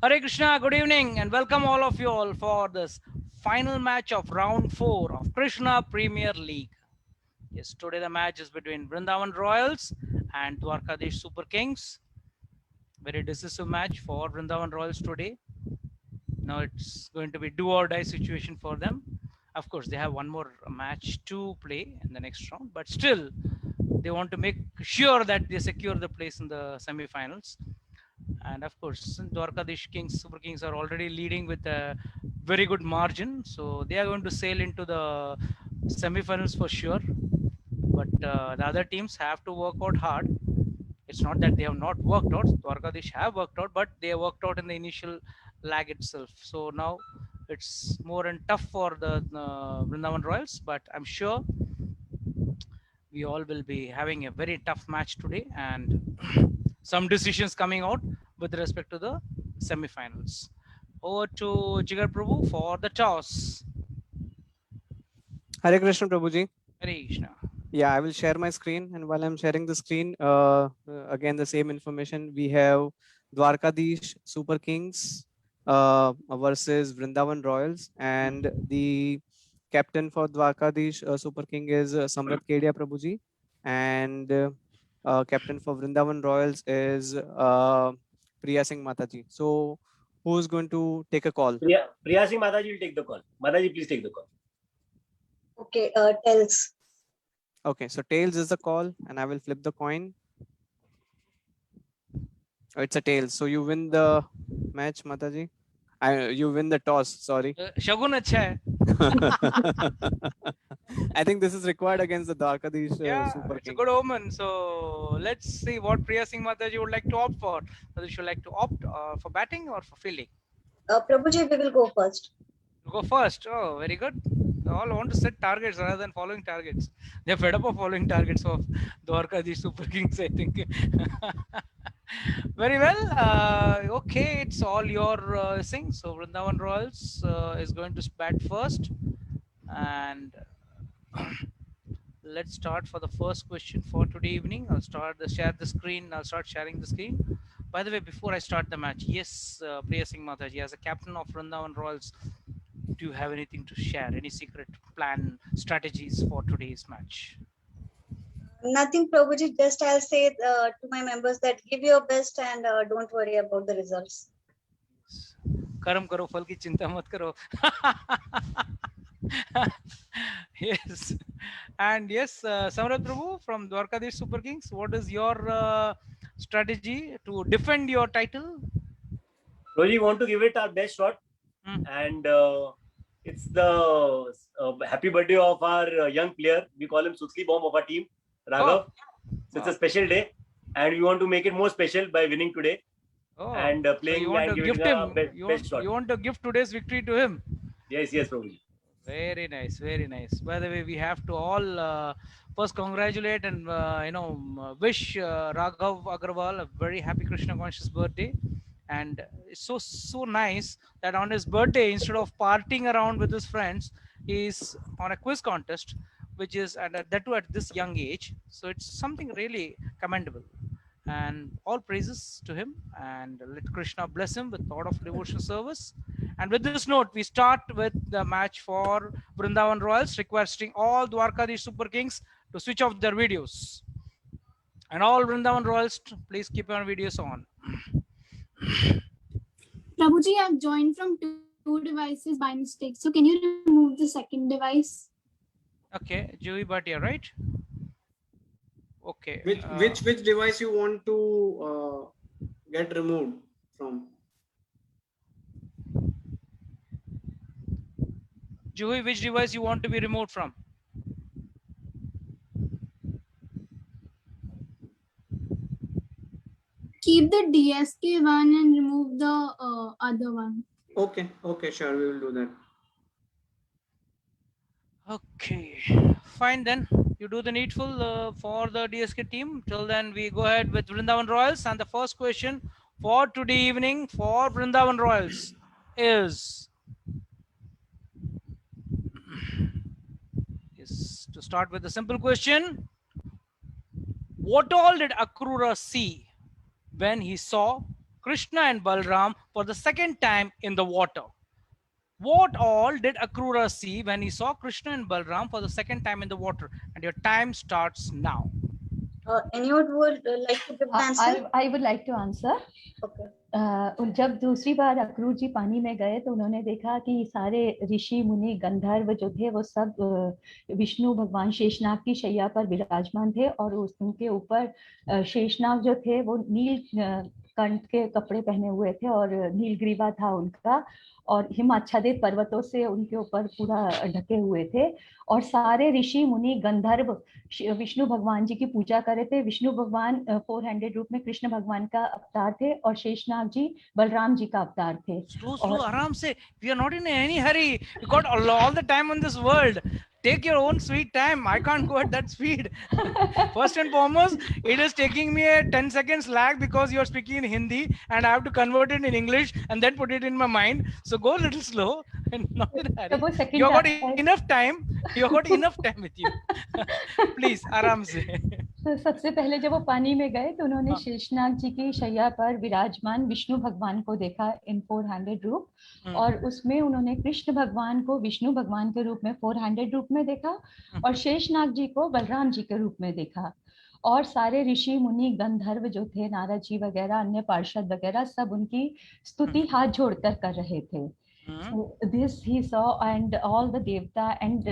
Hare Krishna, good evening, and welcome all of you all for this final match of round 4 of Krishna Premier League. Yes, today the match is between Vrindavan Royals and Dwarkadish Super Kings. Very decisive match for Vrindavan Royals today. Now it's going to be do or die situation for them. Of course, they have one more match to play in the next round, but still, they want to make sure that they secure the place in the semi-finals. And of course, Dwarkadish Kings, Super Kings are already leading with a very good margin. So they are going to sail into the semi-finals for sure. But the other teams have to work out hard. It's not that they have not worked out. Dwarkadish have worked out, but they worked out in the initial lag itself. So now it's more and tough for the Vrindavan Royals. But I'm sure we all will be having a very tough match today and some decisions coming out with respect to the semi-finals. Over to Jigar Prabhu for the toss. Hare Krishna Prabhuji. Hare Krishna. Yeah, I will share my screen, and while I'm sharing the screen, again the same information. We have Dwarkadish Super Kings versus Vrindavan Royals, and the captain for Dwarkadish Super King is Samrat Kedia Prabhuji, and captain for Vrindavan Royals is Priya Singh Mataji. So, who is going to take a call? Priya Singh Mataji will take the call. Mataji, please take the call. Okay, tails. Okay, so tails is the call, and I will flip the coin. Oh, it's a tails. So you win the match, Mataji. You win the toss. Sorry. Shagun acha hai. I think this is required against the Dwarkadish Super It's a King. good omen. So let's see what Priya Singh Mataji would like to opt for. Whether she would like to opt for batting or for fielding. Prabhuji, we will go first. Go first. Oh, very good. They all want to set targets rather than following targets. They're fed up of following targets of Dwarkadish Super Kings, I think. Very well. Okay, it's all your thing. So Vrindavan Royals is going to bat first. And let's start for the first question for today evening. I'll share the screen. I'll start sharing the screen. By the way, before I start the match, yes, Priya Singh Mataji, as a captain of Vrindavan Royals, do you have anything to share? Any secret plan, strategies for today's match? Nothing, Prabhuji. Just I'll say to my members that give your best and don't worry about the results. Karam karo, phal ki chinta mat karo. Yes. And yes, Samrat Prabhu from Dwarkadish Super Kings, what is your strategy to defend your title? We want to give it our best shot. And it's the happy birthday of our young player. We call him Sutli Bomb of our team, Raghav. Oh. So it's a special day, and we want to make it more special by winning today. Oh. And playing. So you want and to gift him. Best shot. You want to gift today's victory to him. Yes, Prabhuji. Very nice, very nice. By the way, we have to all first congratulate and wish Raghav Agarwal a very happy Krishna conscious birthday. And it's so nice that on his birthday, instead of partying around with his friends, he's on a quiz contest, which is that too at this young age. So it's something really commendable. And all praises to him, and let Krishna bless him with a lot of devotional service. And with this note, we start with the match for Vrindavan Royals, requesting all Dwarkadish Super Kings to switch off their videos. And all Vrindavan Royals, please keep your videos on. Prabhuji, I've joined from two devices by mistake. So can you remove the second device? Okay, Joey Bhatia, right? Okay. Which device you want to get removed from? Juhi, which device you want to be removed from? Keep the DSK one and remove the other one. Okay, sure, we will do that. Okay, fine then. You do the needful for the DSK team. Till then, we go ahead with Vrindavan Royals. And the first question for today evening for Vrindavan Royals is to start with a simple question. What all did Akrura see when he saw Krishna and Balram for the second time in the water. What all did Akrura see when he saw Krishna and Balram for the second time in the water? And your time starts now. Anyone would like to give the answer? I would like to answer. Okay. जब दूसरी बार अक्रूर जी पानी में गए तो उन्होंने देखा कि सारे ऋषि मुनि गंधर्व जो थे वो सब विष्णु भगवान शेषनाग की शैया पर विराजमान थे और उनके ऊपर शेषनाग जो थे वो नील कंठ के कपड़े पहने हुए थे और नीलग्रीवा था उनका और हिमाच्छादित पर्वतों से उनके ऊपर पूरा ढके हुए थे और सारे ऋषि मुनि गंधर्व विष्णु भगवान जी की पूजा कर रहे थे। विष्णु भगवान 400 रूप में कृष्ण भगवान का अवतार थे और शेषनाग जी बलराम जी का अवतार थे। Slow, आराम से. We are not in any hurry. You got all the time in this world. Take your own sweet time. I can't go at that speed. First and foremost, it is taking me a 10 seconds lag because you are speaking in Hindi and I have to convert it in English and then put it in my mind. So go a little slow and not in a hurry. You got enough time. You got enough time with you. Please, आराम से. तो सबसे पहले जब वो पानी में गए तो उन्होंने शेषनाग जी की शैया पर विराजमान विष्णु भगवान को देखा इन 400 रूप और उसमें उन्होंने कृष्ण भगवान को विष्णु भगवान के रूप में 400 रूप में देखा और शेषनाग जी को बलराम जी के रूप में देखा और सारे ऋषि मुनि गंधर्व जो थे नारद जी वगैरह अन्य पार्षद वगैरह सब उनकी स्तुति हाथ जोड़कर कर रहे थे। So this he saw and all the devta and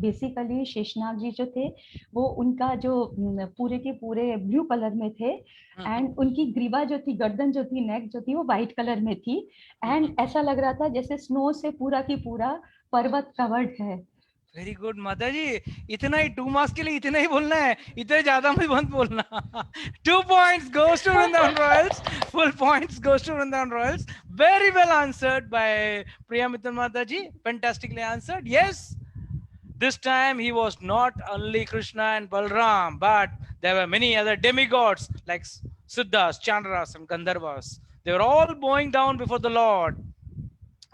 basically Sheshnag जी जो थे वो उनका जो पूरे के पूरे ब्लू कलर में थे एंड उनकी ग्रीवा जो थी गर्दन जो थी नेक जो थी वो व्हाइट कलर में थी एंड ऐसा लग रहा था जैसे स्नो से पूरा की पूरा पर्वत कवर्ड है। वेरी गुड माता जी, इतना ही 2 मार्क्स के लिए इतना ही बोलना है, इतने ज्यादा मत बोलना। 2 points goes to Vrindavan Royals, full points goes to Vrindavan Royals. Very well answered by Priya Mittal Mata ji, fantastically answered. Yes, this time he was not only Krishna and Balram, but there were many other demigods like Siddhas, Chandras and Gandharvas. They were all bowing down before the Lord.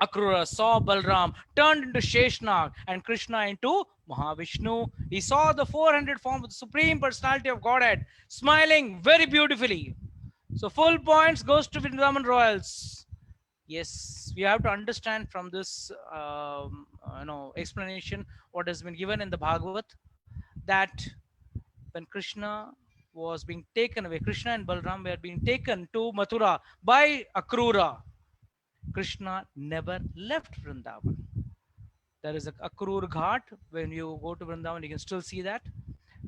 Akrura saw Balram turned into Sheshnag and Krishna into Mahavishnu. He saw the 400 form of the Supreme Personality of Godhead smiling very beautifully. So full points goes to Vrindavan Royals. Yes, we have to understand from this explanation what has been given in the Bhagavad, that when Krishna was being taken away, Krishna and Balram were being taken to Mathura by Akrura. Krishna never left Vrindavan. There is a Akrur Ghat. When you go to Vrindavan, you can still see that.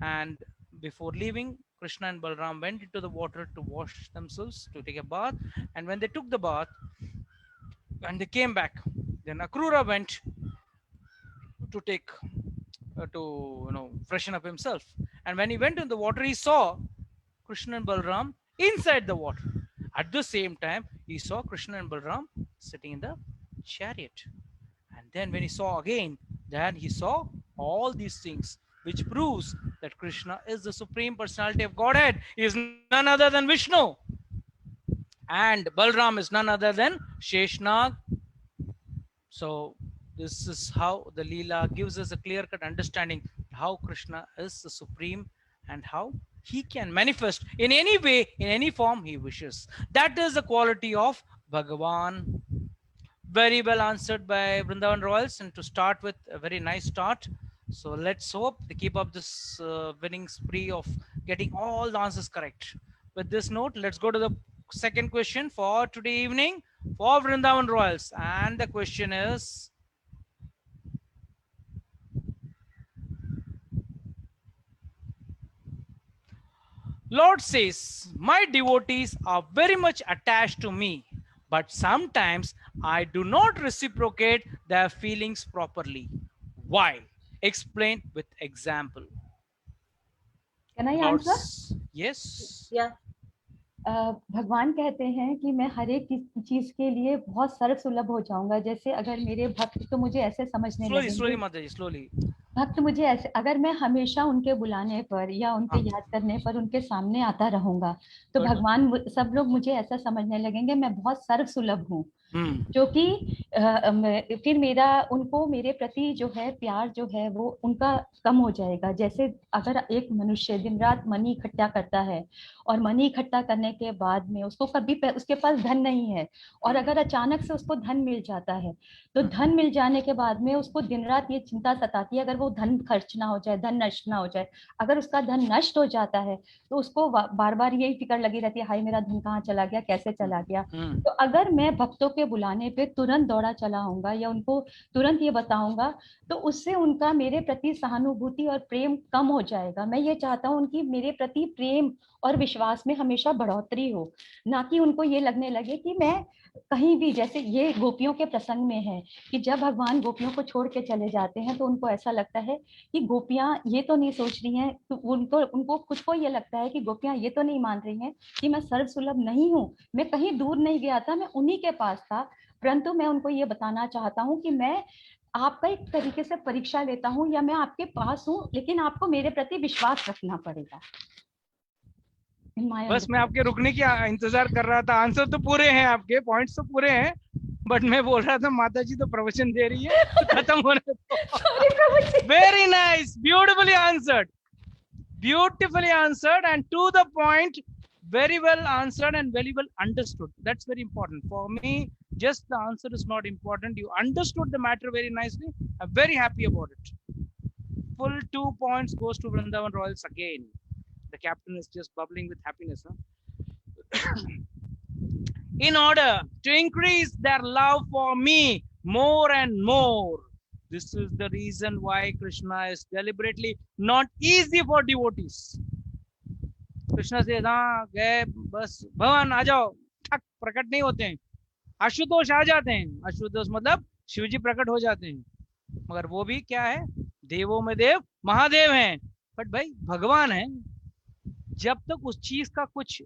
And before leaving, Krishna and Balram went into the water to wash themselves, to take a bath. And when they took the bath, and they came back, then Akrura went to take, freshen up himself. And when he went in the water, he saw Krishna and Balram inside the water. At the same time, he saw Krishna and Balram sitting in the chariot. And then when he saw again, then he saw all these things, which proves that Krishna is the Supreme Personality of Godhead. He is none other than Vishnu. And Balram is none other than Sheshnag. So this is how the Leela gives us a clear-cut understanding how Krishna is the Supreme and how he can manifest in any way, in any form he wishes. That is the quality of Bhagavan. Very well answered by Vrindavan Royals, and to start with a very nice start. So let's hope they keep up this winning spree of getting all the answers correct. With this note, let's go to the second question for today evening for Vrindavan Royals. And the question is, Lord says, my devotees are very much attached to me, but sometimes I do not reciprocate their feelings properly. Why? Explain with example. Can I answer? Yes. Yeah. भगवान कहते हैं कि मैं हर एक चीज के लिए बहुत सर्व सुलभ हो जाऊंगा। जैसे अगर मेरे भक्त तो मुझे ऐसे समझने लगेंगे, slowly माता जी, slowly. भक्त मुझे ऐसे, अगर मैं हमेशा उनके बुलाने पर या उनके याद करने पर उनके सामने आता रहूंगा तो Good. भगवान सब लोग मुझे ऐसा समझने लगेंगे मैं बहुत सर्व सुलभ हूँ, जो कि फिर मेरा उनको मेरे प्रति जो है प्यार जो है वो उनका कम हो जाएगा। जैसे अगर एक मनुष्य दिन रात मनी इकट्ठा करता है और मनी इकट्ठा करने के बाद में उसको कभी उसके पास धन नहीं है और अगर अचानक से उसको धन मिल जाता है तो धन मिल जाने के बाद में उसको दिन रात ये चिंता सताती है अगर वो धन खर्च ना हो जाए, धन नष्ट ना हो जाए। अगर उसका धन नष्ट हो जाता है तो उसको बार बार यही फिक्र लगी रहती है, हाय मेरा धन कहाँ चला गया, कैसे चला गया। तो अगर मैं भक्तों के बुलाने पे तुरंत दौड़ा चला आऊंगा या उनको तुरंत ये बताऊंगा तो उससे उनका मेरे प्रति सहानुभूति और प्रेम कम हो जाएगा। मैं ये चाहता हूँ उनकी मेरे प्रति प्रेम और विश्वास में हमेशा बढ़ोतरी हो, ना कि उनको ये लगने लगे कि मैं कहीं भी, जैसे ये गोपियों के प्रसंग में है कि जब भगवान गोपियों को छोड़ के चले जाते हैं तो उनको ऐसा लगता है कि गोपियां ये तो नहीं सोच रही हैं, तो उनको खुद को ये लगता है कि गोपियां ये तो नहीं मान रही हैं कि मैं सर्व सुलभ नहीं हूँ, मैं कहीं दूर नहीं गया था, मैं उन्हीं के पास था। परंतु मैं उनको ये बताना चाहता हूँ कि मैं आपका एक तरीके से परीक्षा लेता हूँ या मैं आपके पास हूँ, लेकिन आपको मेरे प्रति विश्वास रखना पड़ेगा। बस मैं आपके रुकने की इंतजार कर रहा था। आंसर तो पूरे हैं, आपके पॉइंट्स तो पूरे हैं, बट मैं बोल रहा था माता जी तो प्रवचन दे रही है तो खत्म होने दो। Very nice, beautifully answered, beautifully answered and to the point, very well answered and very well understood. That's very important for me. Just the answer is not important, you understood the matter very nicely. I'm very happy about it. Full 2 points goes to Vrindavan Royals again. The captain is just bubbling with happiness, huh? In order to increase their love for me more and more, this is the reason why Krishna is deliberately not easy for devotees. Krishna says, हाँ गए बस भगवान आ जाओ, ठक प्रकट नहीं होते हैं, आशुतोष आ जाते हैं। आशुतोष मतलब शिवजी प्रकट हो जाते हैं, मगर वो भी क्या है, देवों में देव महादेव हैं। बट भाई भगवान है, जब तक उस चीज का कुछ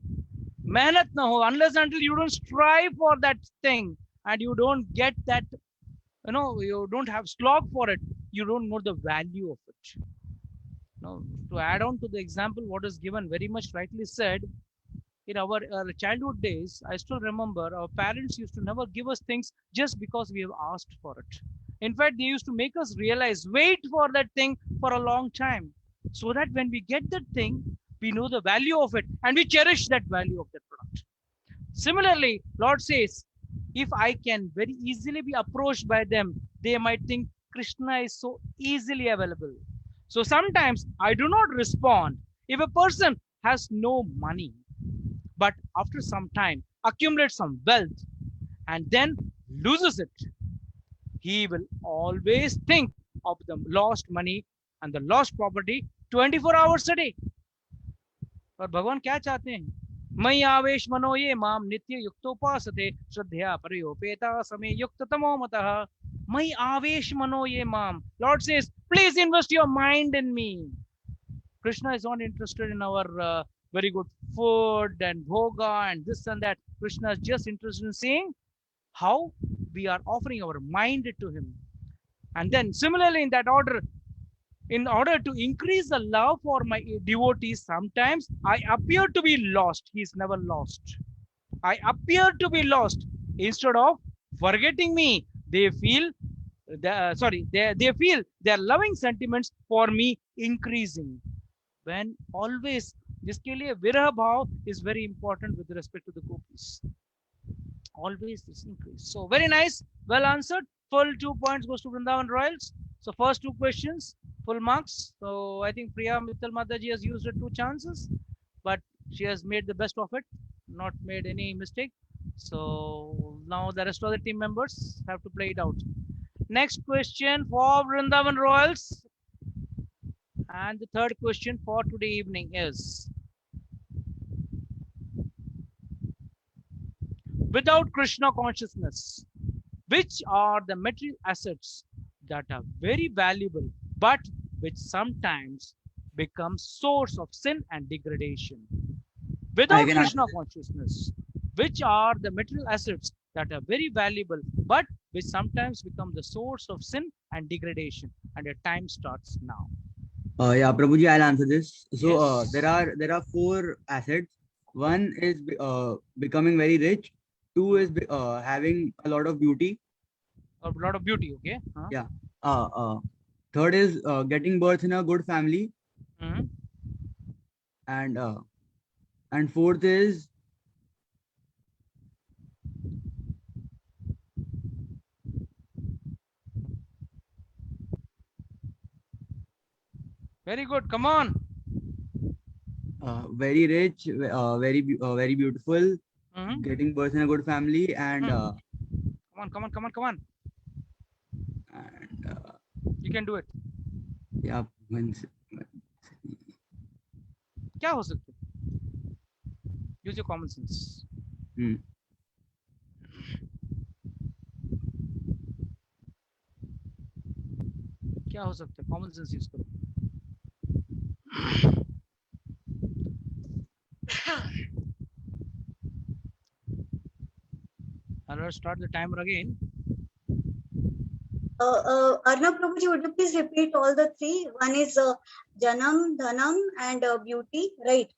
मेहनत ना हो, unless until you don't strive for that thing and you don't get that, you don't have slog for it, you don't know the value of it. Now, to add on to the example what is given, very much rightly said, in our childhood days, I still remember our parents used to never give us things just because we have asked for it. In fact, they used to make us realize, wait for that thing for a long time, so that when we get that thing, we know the value of it and we cherish that value of that product. Similarly, Lord says, if I can very easily be approached by them, they might think Krishna is so easily available. So sometimes I do not respond. If a person has no money, but after some time accumulates some wealth and then loses it, he will always think of the lost money and the lost property 24 hours a day. और भगवान क्या चाहते हैं, मयि आवेश मनो ये माम नित्य युक्तोपासते श्रद्धया परयोपेता समे युक्त तमो मतः। मयि आवेश mano ye mam. Lord says, please invest your mind in me. Krishna is not interested in our very good food and bhoga and this and that. Krishna is just interested in seeing how we are offering our mind to him. And then similarly in that order, in order to increase the love for my devotees, sometimes I appear to be lost. He is never lost. I appear to be lost. Instead of forgetting me, they feel they feel their loving sentiments for me increasing. When always, jiske liye virah bhav is very important with respect to the gopis. Always this increase. So very nice, well answered. Full 2 points goes to Vrindavan Royals. So first 2 questions, full marks. So I think Priya Mittal Mataji has used her 2 chances, but she has made the best of it, not made any mistake. So now the rest of the team members have to play it out. Next question for Vrindavan Royals. And the third question for today evening is, without Krishna consciousness, which are the material assets that are very valuable, but which sometimes become source of sin and degradation? Without Krishna consciousness, which are the material assets that are very valuable, but which sometimes become the source of sin and degradation? And your time starts now. Yeah, Prabhuji, I'll answer this. So Yes. there are four assets. One is becoming very rich. Two is having a lot of beauty. A lot of beauty, okay? Huh? Yeah. Third is getting birth in a good family, Mhm. and fourth is Very good. Come on. very rich, very beautiful, Mhm. getting birth in a good family, and Come on, come on, come on. and You can do it. yeah, क्या हो सकता है? Use your common sense. Hmm. क्या हो सकता है? Common sense use करो. I'll start the timer again. Arnab Prabhuji, would you please repeat all the three? One is Janam, Dhanam, and beauty, right?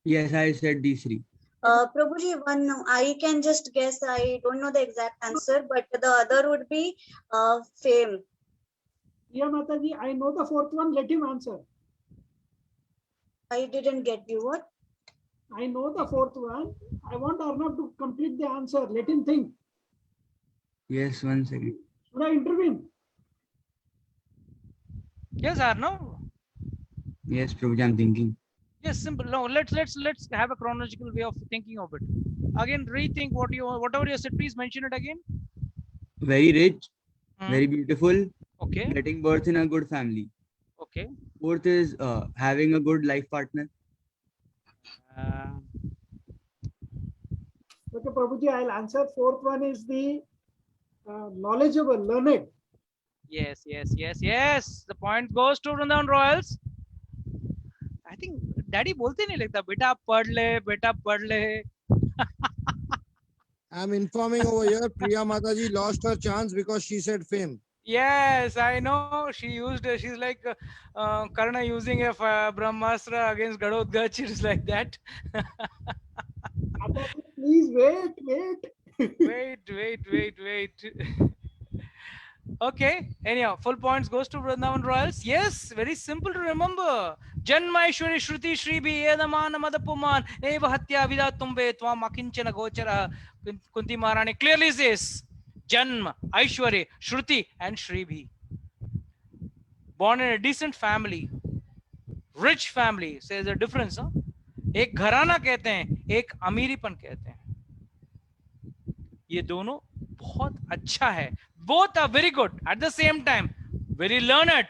Yes, I said these three. Prabhuji, one I can just guess. I don't know the exact answer, but the other would be fame. Yeah, Mataji, I know the fourth one. Let him answer. I didn't get you. What? I know the fourth one. I want Arnab to complete the answer. Let him think. Yes, 1 second. Should I intervene? Yes, Arnav. Yes, Prabhuji, I'm thinking. Yes, simple. No, let's have a chronological way of thinking of it. Again, rethink whatever you said. Please mention it again. Very rich, Hmm. very beautiful, Okay. getting birth in a good family. Okay. Fourth is having a good life partner. Okay, Prabhuji, I'll answer. Fourth one is the knowledgeable, learned. Yes, yes, yes, yes. The point goes to Vrindavan Royals. I think Daddy बोलते नहीं लगता बेटा पढ़ ले. I'm informing over here, Priya Mataji lost her chance because she said fame. Yes, I know. She's like Karna using a Brahmastra against Gadodgach. It's like that. Please wait. Wait. Okay. Anyhow, full points goes to Vrindavan Royals. Yes, very simple to remember. Janmaishwari Shruti Shribi Edamana Madapuman Eva Hatya Vida Tumbe Twa Makinchana Gochara Kunti Maharani clearly says Janma, Aishwari, Shruti, and Shribi. Born in a decent family, rich family. So there's a difference. Huh? एक घराना कहते हैं, एक अमीरीपन कहते हैं. ये दोनों बहुत अच्छा है. Both are very good at the same time. Very learned.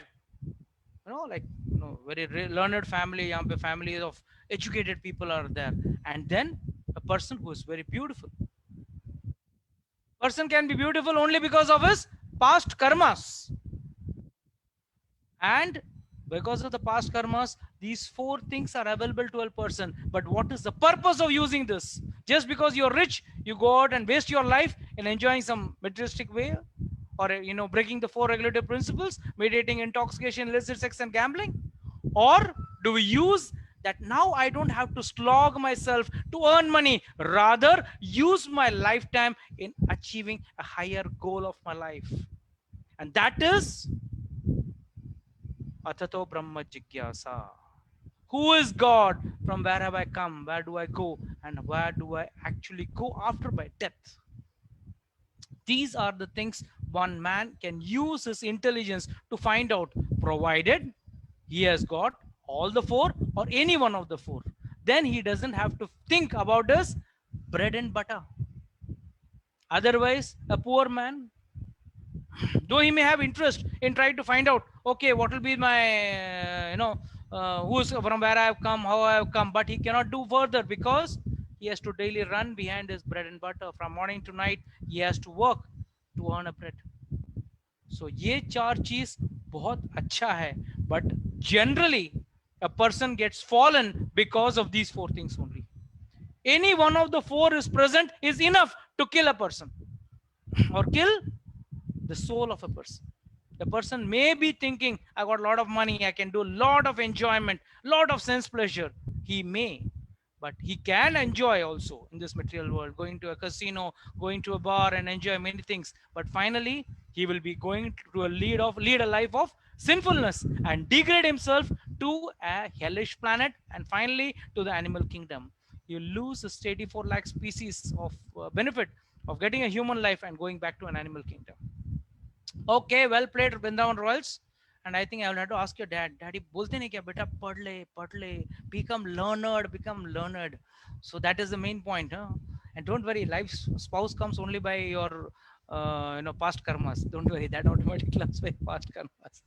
Very learned family. यहाँ पे families of educated people are there. And then a person who is very beautiful. Person can be beautiful only because of his past karmas. And because of the past karmas, these four things are available to a person. But what is the purpose of using this? Just because you're rich, you go out and waste your life in enjoying some materialistic way, or breaking the four regulative principles, meditating, intoxication, illicit sex, and gambling? Or do we use that now I don't have to slog myself to earn money, rather use my lifetime in achieving a higher goal of my life? And that is Atato Brahma Jigyasa. Who is God? From where have I come? Where do I go? And where do I actually go after my death? These are the things one man can use his intelligence to find out, provided he has got all the four or any one of the four. Then he doesn't have to think about his bread and butter. Otherwise, a poor man, though he may have interest in trying to find out, okay, what will be my, who's from where I have come, how I have come, but he cannot do further because he has to daily run behind his bread and butter. From morning to night, he has to work to earn a bread. So ये चार चीज बहुत अच्छा है, but generally a person gets fallen because of these four things only. Any one of the four is present is enough to kill a person or kill the soul of a person. The person may be thinking, I got a lot of money, I can do a lot of enjoyment, lot of sense pleasure. He may, but he can enjoy also in this material world, going to a casino, going to a bar and enjoy many things. But finally, he will be going to lead a life of sinfulness and degrade himself to a hellish planet and finally to the animal kingdom. You lose the 84 lakh species of benefit of getting a human life and going back to an animal kingdom. Okay, well played, Vrindavan Royals. And I think I will have to ask your dad. Daddy, bolte nahi kya beta pad le, become learned. So that is the main point, huh? And don't worry, life spouse comes only by your past karmas. Don't worry, that automatically comes by past karmas.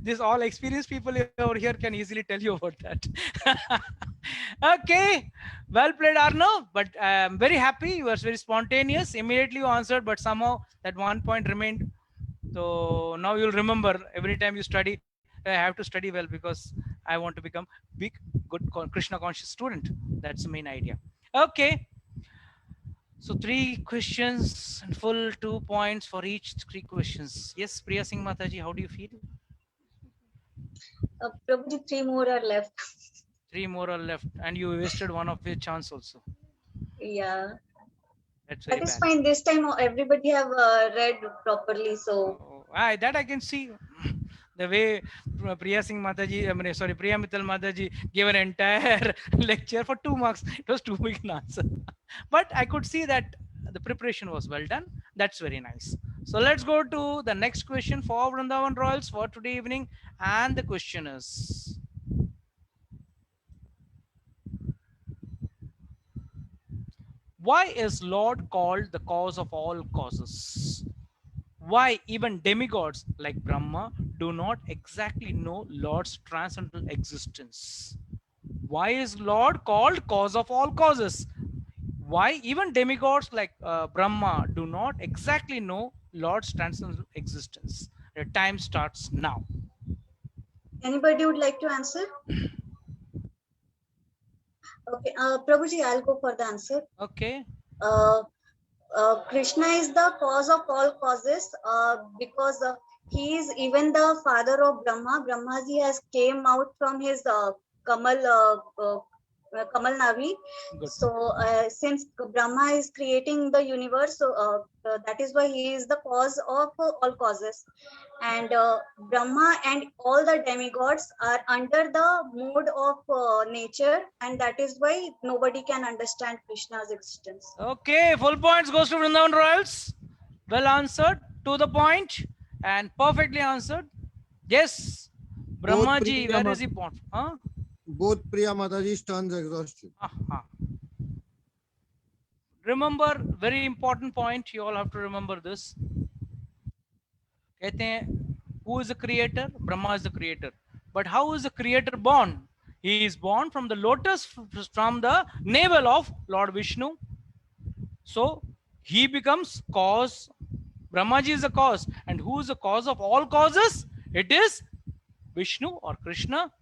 This all experienced people over here can easily tell you about that. Okay, well played, Arno. But I'm very happy. You were very spontaneous. Immediately you answered, but somehow that one point remained. So now you'll remember every time you study. I have to study well because I want to become big, good Krishna conscious student. That's the main idea. Okay. So 3 questions and full 2 points for each 3 questions. Yes, Priya Singh Mataji, how do you feel? Probably 3 more are left. 3 more are left, and you wasted one of your chance also. Yeah. That's very That is bad. fine. This time everybody have read properly. So That I can see. The way Priya Singh Mataji, Priya Mittal Mataji gave an entire lecture for 2 marks. It was too big an answer. But I could see that the preparation was well done. That's very nice. So let's go to the next question for Vrindavan Royals for today evening. And the question is, why is Lord called the cause of all causes? Why even demigods like Brahma do not exactly know Lord's transcendental existence? Why is Lord called cause of all causes? Why even demigods like Brahma do not exactly know Lord's transcendental existence? The time starts now. anybody would like to answer? Okay, Prabhuji, I'll go for the answer. Okay. Krishna is the cause of all causes because he is even the father of Brahma. Brahmaji has came out from his Kamal Navi. Good. So since Brahma is creating the universe, so that is why he is the cause of all causes. And Brahma and all the demigods are under the mode of nature, and that is why nobody can understand Krishna's existence. Okay, full points goes to Vrindavan Royals. Well answered, to the point, and perfectly answered. Yes, Brahmaji, where is he born? Huh? Both Priya Mataji's turns exhausted. Remember, very important point. You all have to remember this. कहते हैं, who is the creator? Brahma is the creator. But how is the creator born? He is born from the lotus, from the navel of Lord Vishnu. So he becomes cause. Brahmaji is the cause. And who is the cause of all causes? It is Vishnu or Krishna.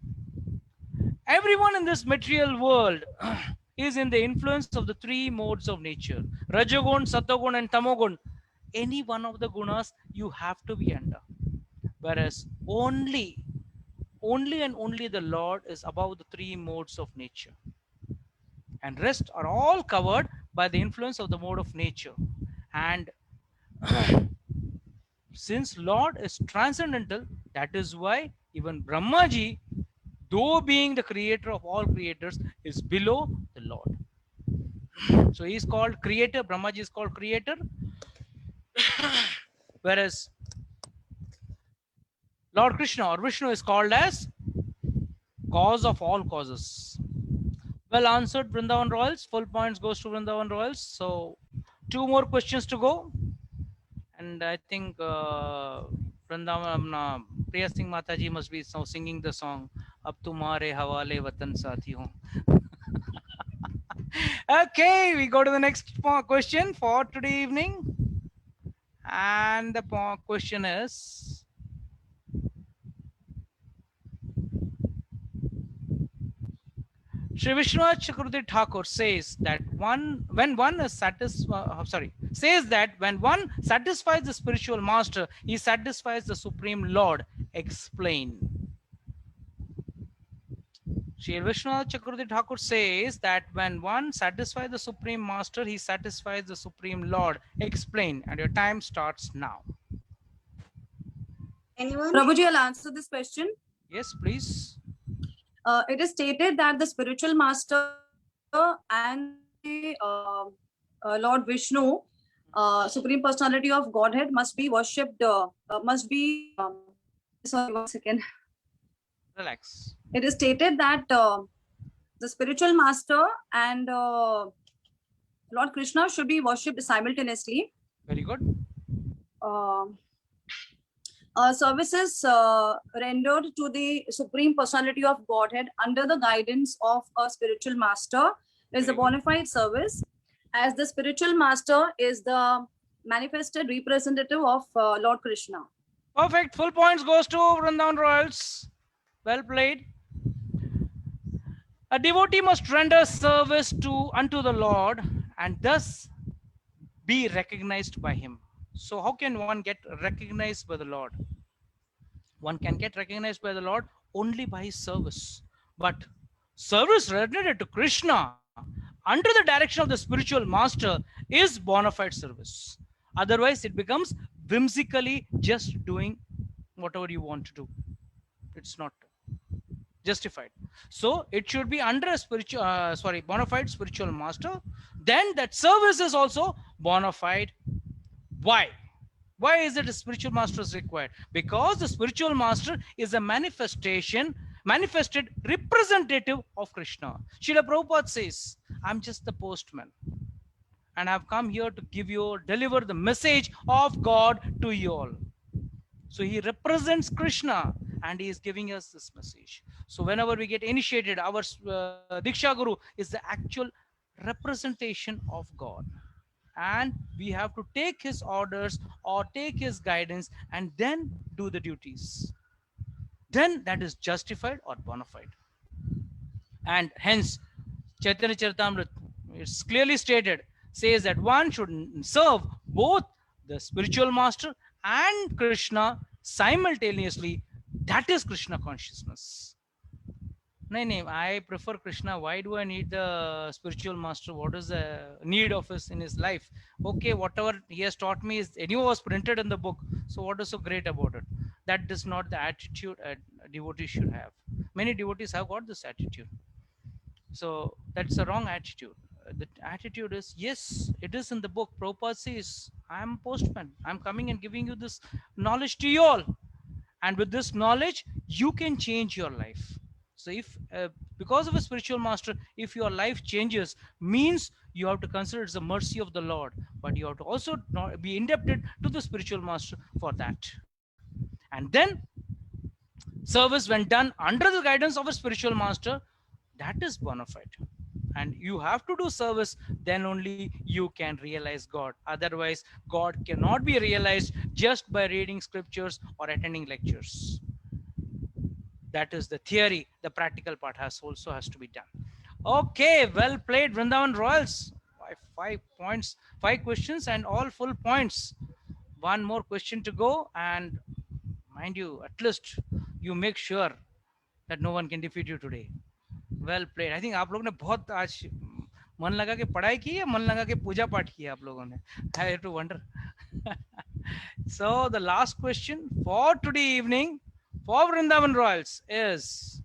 Everyone in this material world is in the influence of the 3 modes of nature. Rajagun, Satagun and Tamogun. Any one of the gunas you have to be under. Whereas only and only the Lord is above the 3 modes of nature. And rest are all covered by the influence of the mode of nature. And since Lord is transcendental, that is why even Brahmaji, though being the creator of all creators, is below the Lord. So he is called creator, Brahmaji is called creator, whereas Lord Krishna or Vishnu is called as cause of all causes. Well answered, Vrindavan Royals. Full points goes to Vrindavan Royals. So 2 more questions to go. And I think Vrindavan, Priya Singh Mataji must be now singing the song, Ab Tumhare Hawale Watan Saathi Ho. Okay, we go to the next question for today evening. And the question is, Shri Vishwanath Chakravarti Thakur says that when one satisfies the spiritual master, he satisfies the Supreme Lord. Explain. Shri Vishwanath Chakravarti Thakur says that when one satisfies the Supreme Master, he satisfies the Supreme Lord. Explain. And your time starts now. Anyone? Prabhuji, I'll answer this question. Yes, please. It is stated that the spiritual master and the Lord Vishnu, Supreme Personality of Godhead, must be worshipped, sorry, 1 second. Relax. It is stated that the spiritual master and Lord Krishna should be worshipped simultaneously. Very good. Services rendered to the Supreme Personality of Godhead under the guidance of a spiritual master is a bona fide service, as the spiritual master is the manifested representative of Lord Krishna. Perfect. Full points goes to Vrindavan Royals. Well played. A devotee must render service unto the Lord and thus be recognized by him. So how can one get recognized by the Lord? One can get recognized by the Lord only by his service. But service rendered to Krishna under the direction of the spiritual master is bona fide service. Otherwise, it becomes whimsically just doing whatever you want to do. It's not justified. So it should be under a spiritual, bona fide spiritual master. Then that service is also bona fide. Why? Why is it a spiritual master is required? Because the spiritual master is a manifested representative of Krishna. Srila Prabhupada says, I'm just the postman. And I've come here to deliver the message of God to you all. So he represents Krishna and he is giving us this message. So whenever we get initiated, our Diksha Guru is the actual representation of God. And we have to take his orders or take his guidance and then do the duties. Then that is justified or bona fide. And hence, Chaitanya Charitamrita, it's clearly stated, says that one should serve both the spiritual master and Krishna simultaneously. That is Krishna consciousness. No, I prefer Krishna. Why do I need the spiritual master? What is the need of his in his life? Okay, whatever he has taught me is anyway was printed in the book. So what is so great about it? That is not the attitude a devotee should have. Many devotees have got this attitude. So that's a wrong attitude. The attitude is, yes, it is in the book. Prabhupada says, I am a postman. I'm coming and giving you this knowledge to you all. And with this knowledge, you can change your life. So if because of a spiritual master, if your life changes, means you have to consider it's the mercy of the Lord, but you have to also not be indebted to the spiritual master for that. And then service when done under the guidance of a spiritual master, that is bona fide. And you have to do service, then only you can realize God. Otherwise, God cannot be realized just by reading scriptures or attending lectures. That is the theory. The practical part also has to be done. Okay, well played, Vrindavan Royals. 5 points, 5 questions and all full points. One more question to go, and mind you, at least you make sure that no one can defeat you today. Well played. I think आप लोगों ने बहुत आज मन लगा के पढ़ाई की है, मन लगा के पूजा पाठ किया आप लोगों ने. I have to wonder. So the last question for today evening for Vrindavan Royals is,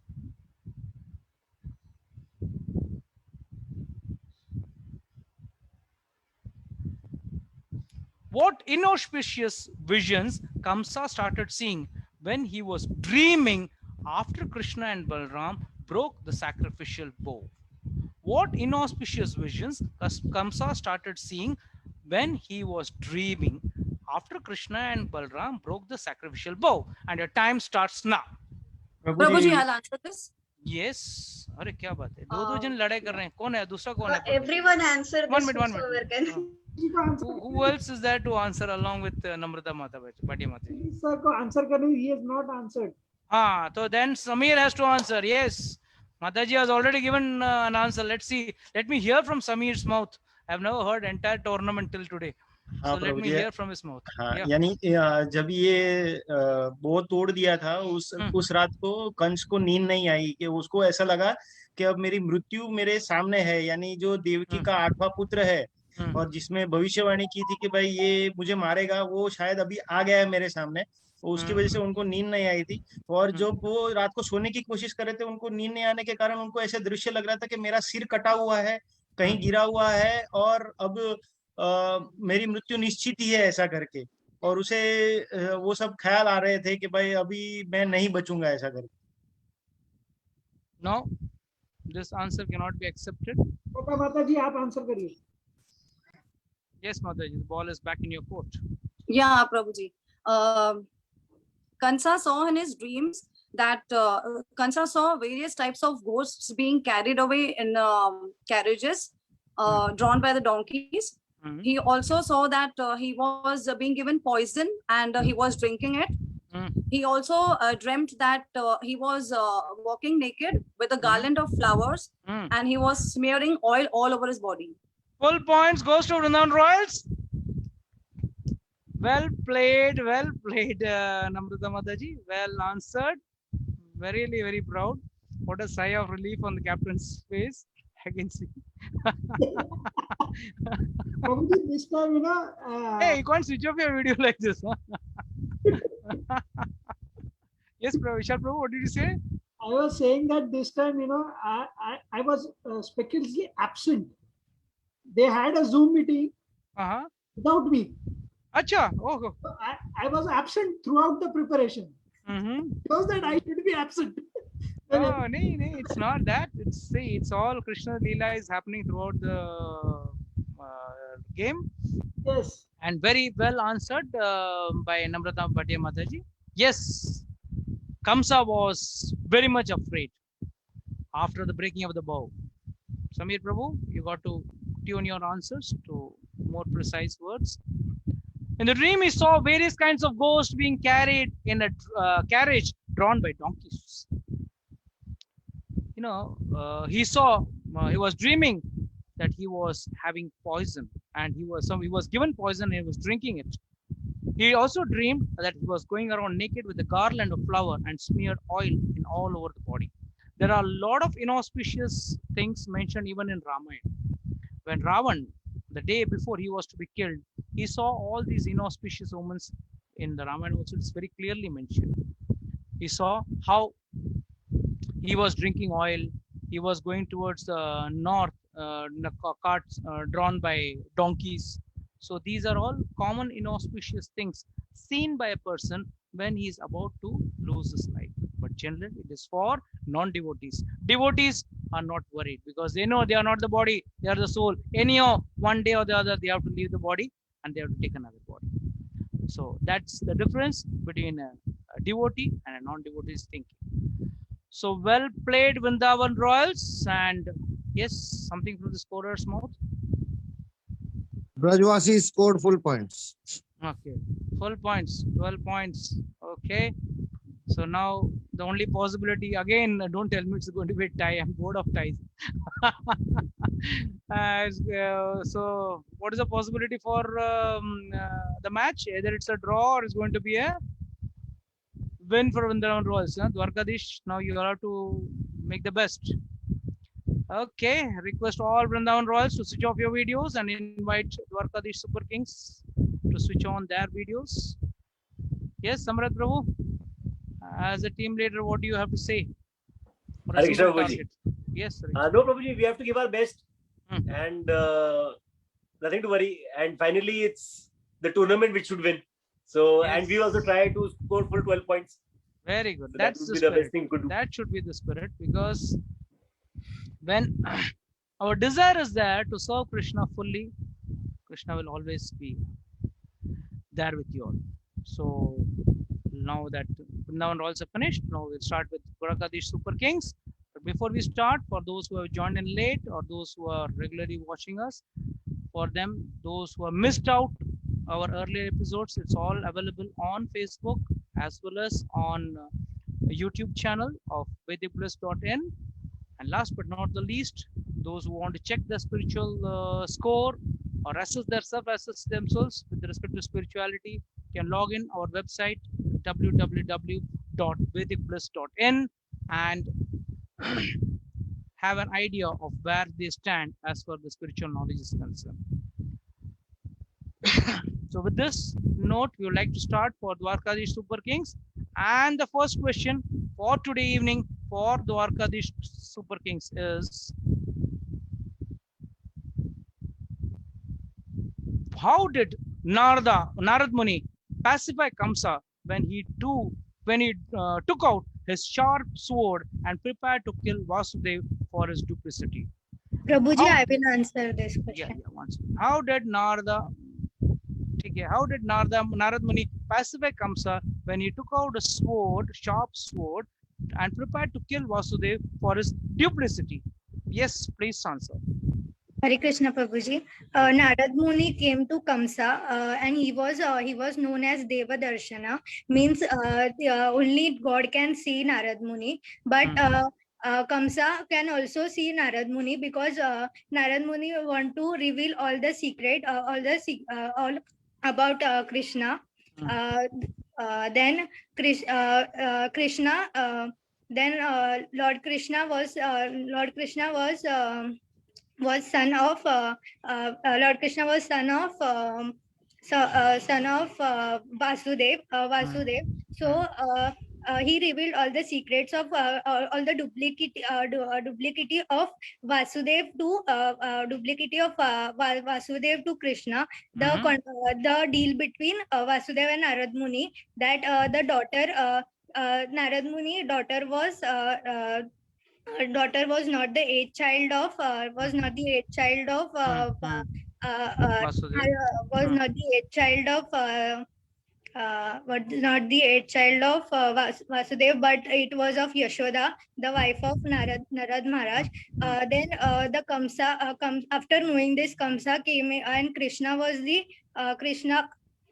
what inauspicious visions Kamsa started seeing when he was dreaming after Krishna and Balram broke the sacrificial bow? What inauspicious visions Kamsa started seeing when he was dreaming after Krishna and Balram broke the sacrificial bow? And your time starts now. Prabhuji, I'll answer this. Yes. अरे क्या बात है, दो जन लड़ाई कर रहे हैं. कौन है दूसरा? कौन है? Everyone answer this. 1 minute. Who else is there to answer along with Namrata Mata Bhati Mata? Sir, को answer करने, he has not answered. So then Samir has to answer. Yes. Mataji has already given an answer. Let's see. Let me hear from Samir's mouth. I've never heard entire tournament till today. हाँ So let Prabhu me ji, hear from his mouth. हाँ Yeah. यानी जब ये बो तोड़ दिया था उस रात को कंस को नींद नहीं आई, कि उसको ऐसा लगा कि अब मेरी मृत्यु मेरे सामने है, यानी जो देवकी का 8वां पुत्र है और जिसमें भविष्यवाणी की थी कि भाई ये मुझे मारेगा, वो शायद अभी आ गया है मेरे सामने। उसकी वजह से उनको नींद नहीं आई थी, और जब वो रात को सोने की कोशिश कर रहे थे, उनको नींद नहीं आने के कारण उनको ऐसे दृश्य लग रहा था कि मेरा सिर कटा हुआ है, कहीं गिरा हुआ है, और अब मेरी मृत्यु निश्चित ही है, ऐसा करके। और उसे वो सब ख्याल आ रहे थे कि भाई अभी मैं नहीं बचूंगा, ऐसा करके। No, this answer cannot be accepted. Okay, Mataji, आप आंसर करिए. Yes, Mataji, the ball is back in your court. Yeah, Prabhuji. Kansa saw in his dreams that Kansa saw various types of ghosts being carried away in carriages drawn by the donkeys. He also saw that he was being given poison and he was drinking it. He also dreamt that he was walking naked with a garland of flowers and he was smearing oil all over his body. Full points goes to Vrindavan Royals. Well played, Namrata Mataji. Well answered. Really, very proud. What a sigh of relief on the captain's face. I can see. Prabhuji, this time, Hey, you can't switch off your video like this. Huh? Yes, Vishal Prabhu, what did you say? I was saying that this time, I was speculatively absent. They had a Zoom meeting without me. Acha, oh. I was absent throughout the preparation. Because that I should be absent. No, it's not that. It's all Krishna Leela is happening throughout the game. Yes. And very well answered by Namrata Bhatia Mataji. Yes, Kamsa was very much afraid after the breaking of the bow. Samir Prabhu, you got to tune your answers to more precise words. In the dream, he saw various kinds of ghosts being carried in a carriage drawn by donkeys. He saw, he was dreaming that he was having poison, and he was given poison and he was drinking it. He also dreamed that he was going around naked with a garland of flower and smeared oil in all over the body. There are a lot of inauspicious things mentioned even in Ramayana. When Ravan, the day before he was to be killed, he saw all these inauspicious omens in the Ramayana also. It's very clearly mentioned. He saw how he was drinking oil. He was going towards the north, carts drawn by donkeys. So these are all common inauspicious things seen by a person when he is about to lose his life. But generally, it is for non-devotees. Devotees are not worried because they know they are not the body, they are the soul. Anyhow, one day or the other, they have to leave the body and they have to take another body. So that's the difference between a devotee and a non-devotee's thinking. So well played, Vrindavan Royals. And yes, something from the scorer's mouth. Brajwasi scored full points. Okay, full points, 12 points. Okay. So now the only possibility, again, don't tell me it's going to be a tie. I'm bored of ties. So what is the possibility for the match? Either it's a draw or it's going to be a win for Vrindavan Royals. Dwarkadish, now you have to make the best. Okay, request all Vrindavan Royals to switch off your videos and invite Dwarkadish Super Kings to switch on their videos. Yes, Samrat Prabhu, as a team leader, what do you have to say? Yes, no, Prabhuji, we have to give our best and nothing to worry. And finally, it's the tournament which should win. So, and we also try to score full 12 points. Very good. So That's that would the be spirit. the best thing to do. That should be the spirit, because when our desire is there to serve Krishna fully, Krishna will always be there with you all. So now that Vrindavan Royals are finished, now we'll start with Dwarkadish Super Kings. But before we start, for those who have joined in late or those who are regularly watching us, for them, those who have missed out our earlier episodes, it's all available on Facebook as well as on YouTube channel of vedicbliss.in. And last but not the least, those who want to check the spiritual score or assess themselves with respect to spirituality can log in our website www.vedicbliss.in and have an idea of where they stand as far as the spiritual knowledge is concerned. So with this note, we would like to start for Dwarkadish Super Kings. And the first question for today evening for Dwarkadish Super Kings is, how did Narad Muni pacify Kamsa when he took out his sharp sword and prepared to kill Vasudev for his duplicity? Prabhuji, I will answer this question. How did Narad Muni pacify Kamsa when he took out a sharp sword, and prepared to kill Vasudev for his duplicity? Yes, please answer. Hare Krishna, Prabhuji. Narad Muni came to Kamsa and he was known as Deva Darshana, means only God can see Narad Muni, but Kamsa can also see Narad Muni because Narad Muni want to reveal all the secret, all about Krishna. Then Lord Krishna was son of Lord Krishna was son of Vasudev. So he revealed all the secrets of all the duplicity of Vasudev to Vasudev to Krishna. The deal between Vasudev and Narad Muni, that the daughter Narad Muni daughter was not the eighth child of Vasudev. Vasudev, but it was of Yashoda, the wife of Narad Maharaj. Then the Kamsa, after knowing this, Kamsa came and Krishna was the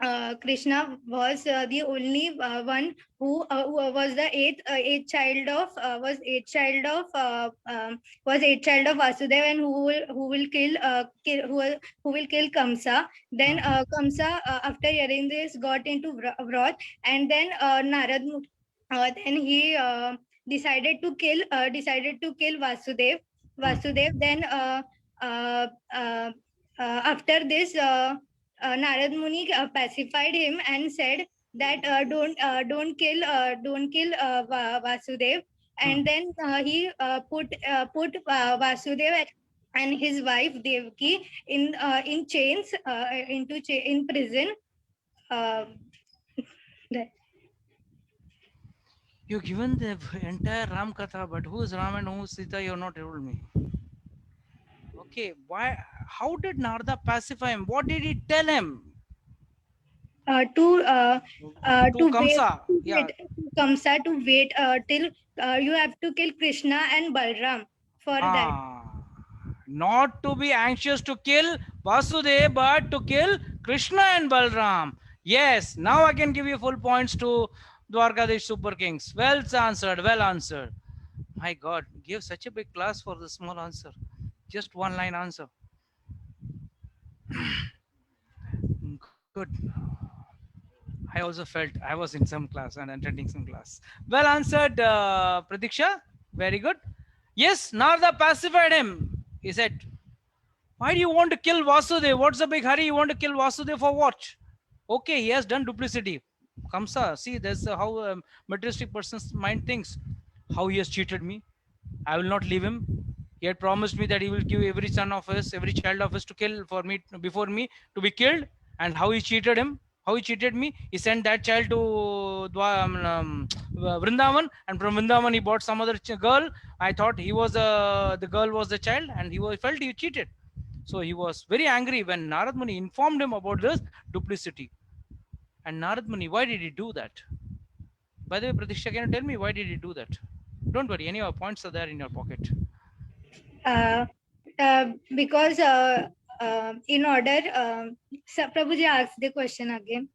the only one who was the eighth child of Vasudev, and who will kill Kamsa. Then Kamsa, after hearing this, got into wrath, and then then he decided to kill Vasudev. Then after this, Narad Muni pacified him and said that don't kill Vasudev. And then he put Vasudev and his wife Devaki in chains, in prison. You've given the entire Ram Katha, but who is Ram and who is Sita? You have not told me. Okay, why? How did Narada pacify him? What did he tell him? To Kamsa. Kamsa to wait till you have to kill Krishna and Balram for that. Not to be anxious to kill Vasudev, but to kill Krishna and Balram. Yes, now I can give you full points to Dwarkadish Super Kings. Well answered, well answered. My God, give such a big class for the small answer. Just one line answer. Good. I also felt I was in some class and attending some class. Well answered, Pratiksha. Very good. Yes, Narada pacified him. He said, why do you want to kill Vasudev? What's the big hurry? You want to kill Vasudev for what? Okay, he has done duplicity. Kamsa, see, there's how a materialistic person's mind thinks. How he has cheated me. I will not leave him. He had promised me that he will give every son of his, every child of his to kill for me, before me, to be killed. And how he cheated him, how he cheated me. He sent that child to Vrindavan, and from Vrindavan he bought some other girl. I thought he was the girl was the child, and he felt he cheated. So he was very angry when Narad Muni informed him about this duplicity. And Narad Muni, why did he do that? By the way, Pratiksha, can you tell me why did he do that? Don't worry, any of our points are there in your pocket. Because in order, Prabhuji asked the question again.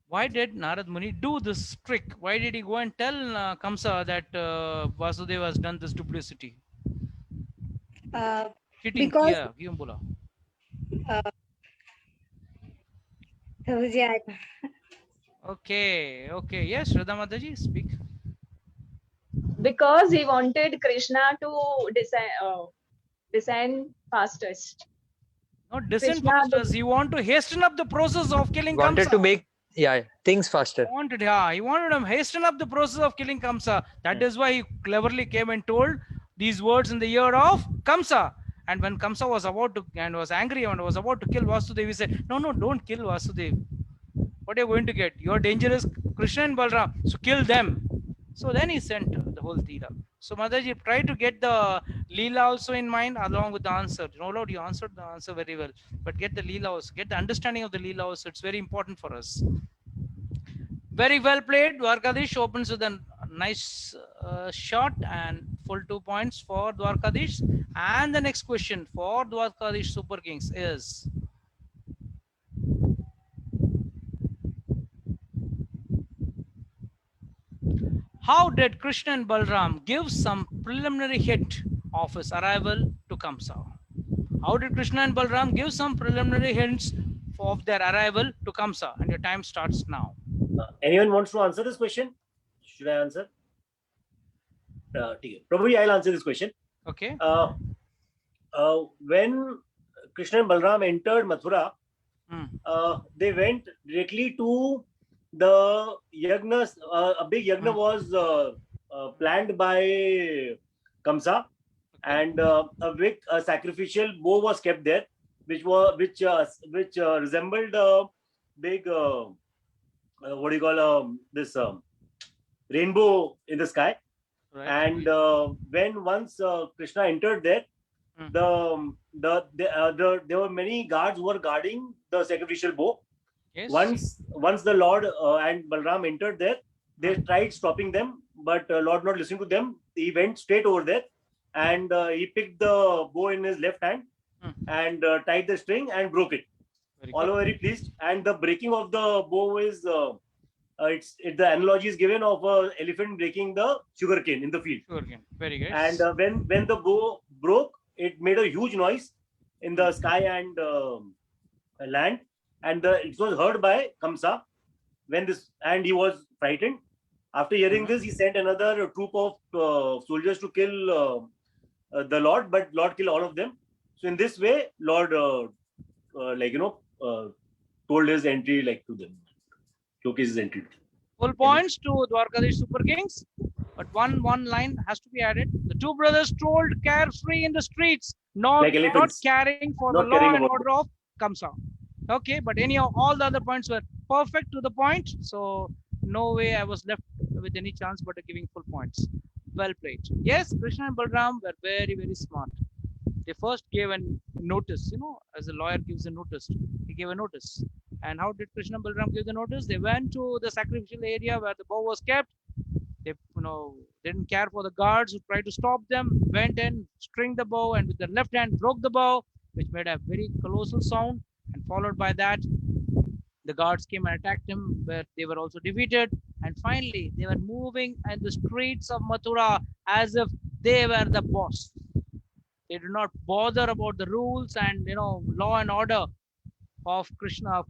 Why did Narad Muni do this trick? Why did he go and tell Kamsa that Vasudeva has done this duplicity? Cheating because किया क्यों बोला? Prabhuji, Okay, okay. Yes, Shraddha Mataji, speak. Because he wanted Krishna to descend fastest. Not descend Krishna, fastest. He want to hasten up the process of killing Wanted Kamsa. to make things faster. He wanted to hasten up the process of killing Kamsa. That is why he cleverly came and told these words in the ear of Kamsa. And when Kamsa was about to and was angry and was about to kill Vasudev, he said, "No, no, don't kill Vasudev. What are you going to get? Your danger is Krishna and Balram. So kill them." So then he sent the whole Leela. So Mataji, try to get the Leela also in mind along with the answer. No doubt you answered the answer very well. But get the Leela also. Get the understanding of the Leela also. It's very important for us. Very well played. Dwarkadish opens with a nice shot and full 2 points for Dwarkadish. And the next question for Dwarkadish Super Kings is... How did Krishna and Balram give some preliminary hint of his arrival to Kamsa? How did Krishna and Balram give some preliminary hints of their arrival to Kamsa? And your time starts now. Anyone wants to answer this question? Should I answer? Probably I'll answer this question. Okay. When Krishna and Balram entered Mathura, they went directly to the yagna. A big yagna was planned by Kamsa, and a big sacrificial bow was kept there, which resembled a big what do you call this rainbow in the sky. Right. And when once Krishna entered there, there were many guards who were guarding the sacrificial bow. Yes. Once the Lord and Balram entered there, they tried stopping them, but Lord not listening to them. He went straight over there, and he picked the bow in his left hand and tied the string and broke it. All were very pleased. And the breaking of the bow is the analogy is given of an elephant breaking the sugarcane in the field. Sugarcane, very good. And when the bow broke, it made a huge noise in the sky and land, and it was heard by Kamsa. And he was frightened. After hearing this, he sent another troop of soldiers to kill the Lord, but Lord killed all of them. So in this way, Lord told his entry to them. Showcase his entry. Full points to Dwarkadish Super Kings, but one line has to be added. The two brothers strolled carefree in the streets, not caring for the law and order of Kamsa. Okay, but anyhow, all the other points were perfect to the point, so no way I was left with any chance but giving full points. Well played. Yes, Krishna and Balram were very, very smart. They first gave a notice, as a lawyer gives a notice. He gave a notice. And how did Krishna and Balram give the notice? They went to the sacrificial area where the bow was kept. They, didn't care for the guards who tried to stop them. Went in, stringed the bow, and with their left hand broke the bow, which made a very colossal sound. And followed by that, the guards came and attacked him, where they were also defeated. And finally, they were moving in the streets of Mathura as if they were the boss. They did not bother about the rules and law and order of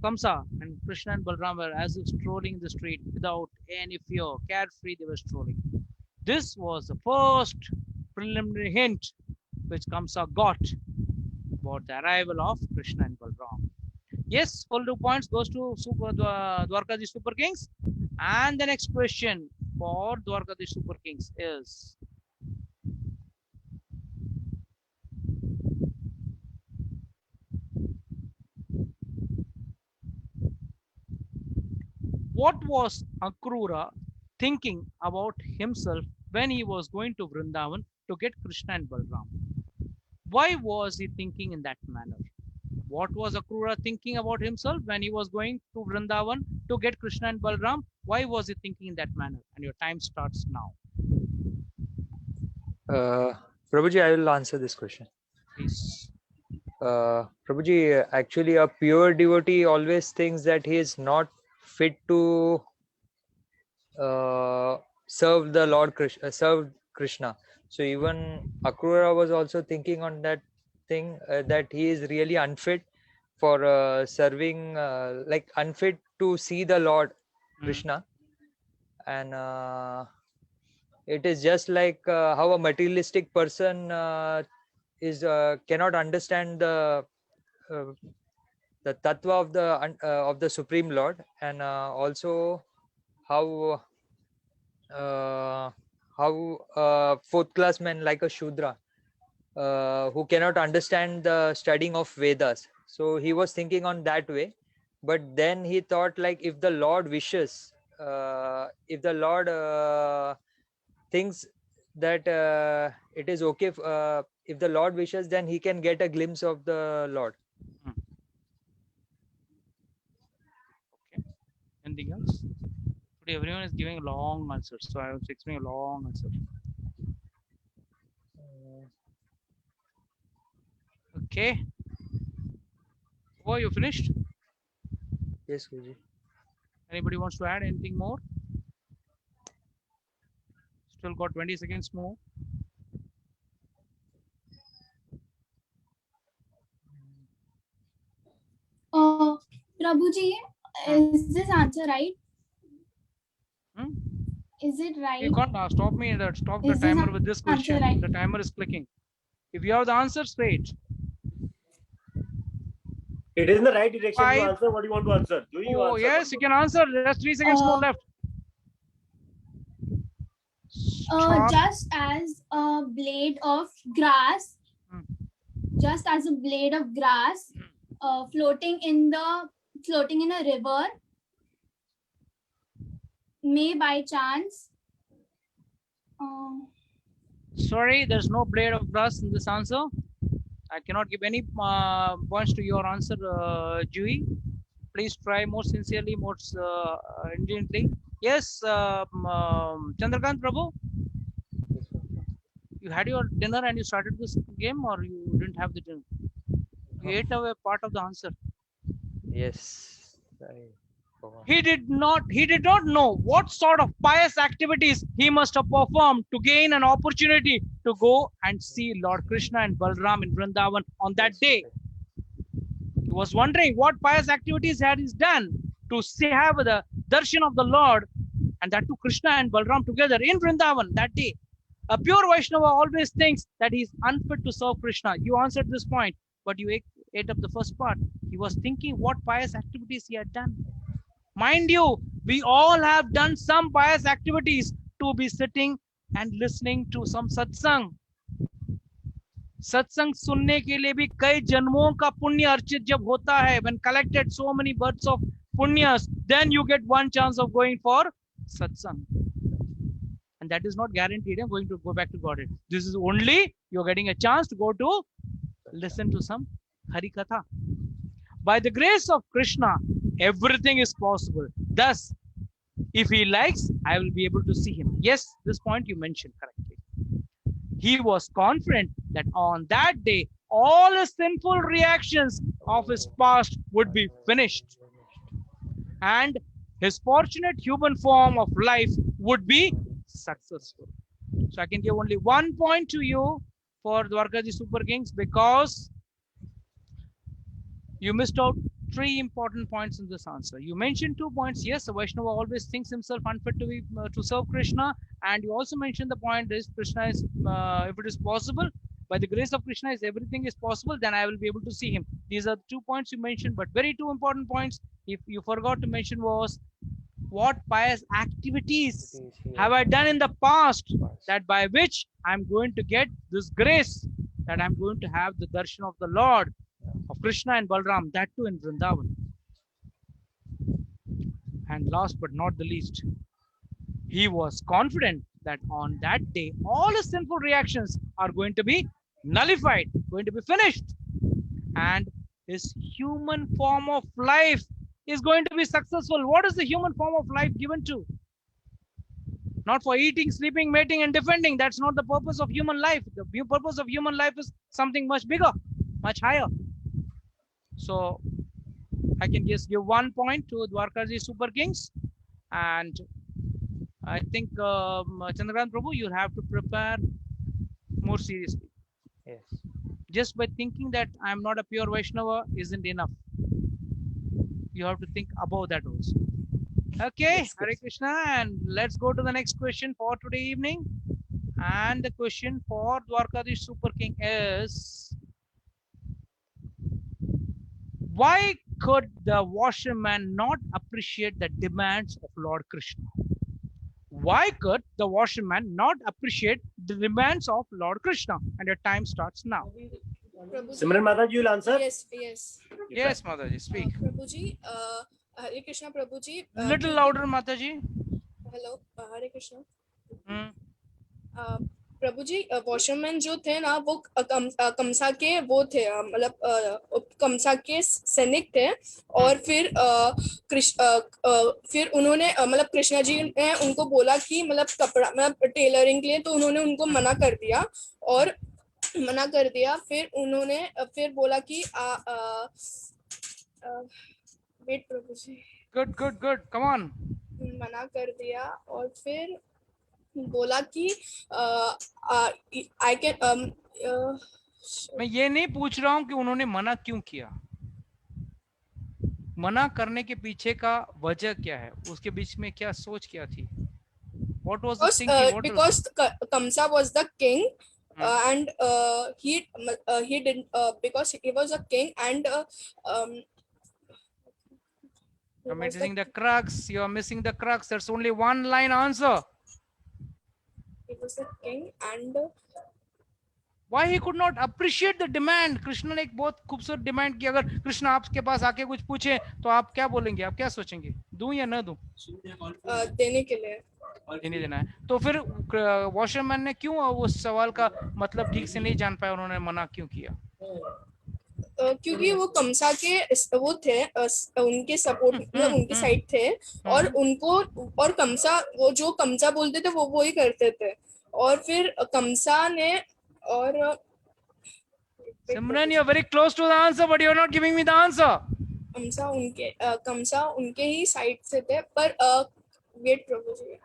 Kamsa, and Krishna and Balram were as if strolling in the street without any fear, carefree they were strolling. This was the first preliminary hint which Kamsa got about the arrival of Krishna and Balram. Yes, full 2 points goes to Dwarkadish Super Kings. And the next question for Dwarkadish Super Kings is: what was Akrura thinking about himself when he was going to Vrindavan to get Krishna and Balram? Why was he thinking in that manner? What was Akrura thinking about himself when he was going to Vrindavan to get Krishna and Balram? Why was he thinking in that manner? And your time starts now. Prabhuji, I will answer this question. Please. Prabhuji, actually a pure devotee always thinks that he is not fit to serve the Lord Krishna, serve Krishna. So even Akrura was also thinking on that thing, that he is really unfit for serving, like unfit to see the Lord Krishna. And it is just like how a materialistic person is cannot understand the tattva of the Supreme Lord, and also how fourth class men like a Shudra who cannot understand the studying of Vedas. So he was thinking on that way, but then he thought, like, if the Lord wishes, if the Lord thinks that it is okay, if the Lord wishes, then he can get a glimpse of the Lord. Okay. Anything else? Today everyone is giving long answers, so I was expecting a long answer. Okay. Oh, you finished? Yes, Guruji. Anybody wants to add anything more? Still got 20 seconds more. Prabhuji, is this answer right? Is it right? You can't stop me. Stop the Is this timer with this answer question. right? The timer is clicking. If you have the answer, straight. It is in the right direction. You 5. answer what you want to answer. You Oh, answer. yes, you can answer. There's 3 seconds more left. Just as a blade of grass, just as a blade of grass floating in a river may by chance. Sorry, there's no blade of grass in this answer. I cannot give any points to your answer, Jui. Please try more sincerely, more intelligently. Yes, Chandrakant Prabhu, you had your dinner and you started this game, or you didn't have the dinner? You ate away part of the answer. Yes. He did not know what sort of pious activities he must have performed to gain an opportunity to go and see Lord Krishna and Balram in Vrindavan on that day. He was wondering what pious activities had he done to have the darshan of the Lord, and that to Krishna and Balram together in Vrindavan that day. A pure Vaishnava always thinks that he is unfit to serve Krishna. You answered this point, but you ate up the first part. He was thinking what pious activities he had done. Mind you, we all have done some pious activities to be sitting and listening to some satsang. सत्संग सुनने के लिए भी कई जन्मों का पुण्य अर्चित जब होता है, when collected so many births of punyas, then you get one chance of going for satsang, and that is not guaranteed. I'm going to go back to Godhead. This is only you're getting a chance to go to listen to some Hari Katha. By the grace of Krishna, everything is possible. Thus, if he likes, I will be able to see him. Yes, this point you mentioned correctly. He was confident that on that day, all his sinful reactions of his past would be finished, and his fortunate human form of life would be successful. So I can give only 1 point to you for Dwarkaji Super Kings, because you missed out 3 important points in this answer. You mentioned 2 points. Yes, a Vaishnava always thinks himself unfit to serve Krishna, and you also mentioned the point is Krishna is, if it is possible, by the grace of Krishna, is everything is possible, then I will be able to see him. These are 2 points you mentioned, but very 2 important points. If you forgot to mention was what pious activities have I done in the past that by which I'm going to get this grace, that I'm going to have the darshan of the Lord, of Krishna and Balram, that too in Vrindavan. And last but not the least, he was confident that on that day, all his sinful reactions are going to be nullified, going to be finished, and his human form of life is going to be successful. What is the human form of life given to? Not for eating, sleeping, mating, and defending. That's not the purpose of human life. The purpose of human life is something much bigger, much higher. So I can just give 1 point to Dwarkaji Super Kings, and I think Chandrakant Prabhu, you have to prepare more seriously. Yes. Just by thinking that I'm not a pure Vaishnava isn't enough. You have to think above that also. Okay, Yes, Hare yes. Krishna, and let's go to the next question for today evening. And the question for Dwarkadish Super King is, why could the washerman not appreciate the demands of Lord Krishna? Why could the washerman not appreciate the demands of Lord Krishna? And your time starts now. Simran Mataji, you will answer? Yes. Yes, Mataji, speak. Prabhuji, Hare Krishna, Prabhuji. Little louder, Mataji. Hello, Hare Krishna. Hmm. Prabhu ji washerman जो थे ना वो कमसा के वो थे मतलब कमसा के सैनिक थे और फिर उन्होंने मतलब कृष्णा जी ने उनको बोला कि मतलब कपड़ा मतलब टेलरिंग के लिए, तो उन्होंने उनको मना कर दिया फिर बोला कि wait Prabhu ji, good come on, मना कर दिया और फिर बोला कि आई कैन मैं ये नहीं पूछ रहा हूं कि उन्होंने मना क्यों किया, मना करने के पीछे का वजह क्या है, उसके बीच में क्या सोच क्या थी? What was the thinking? Because Kamsa was the king and he didn't because he was a king and you're missing the crux. You are missing the crux. There's only one line answer. he was a king and Why he could not appreciate the demand? Krishna ने एक बहुत खूबसूरत demand की, अगर कृष्ण आपके पास आके कुछ पूछे तो आप क्या बोलेंगे, आप क्या सोचेंगे, दूं या ना दूं? देने के लिए नहीं देना है। तो फिर वॉशरमैन ने क्यों उस सवाल का मतलब ठीक से नहीं जान पाया, उन्होंने मना क्यों किया? क्योंकि वो कमसा के वो थे उनके सपोर्ट मतलब उनके साइड थे और उनको और कमसा वो जो कमसा बोलते थे वो ही करते थे और फिर कमसा ने और Simran, you are very close to the answer, but you are not giving me the answer. कमसा उनके ही साइड से थे पर wait Prabhu ji,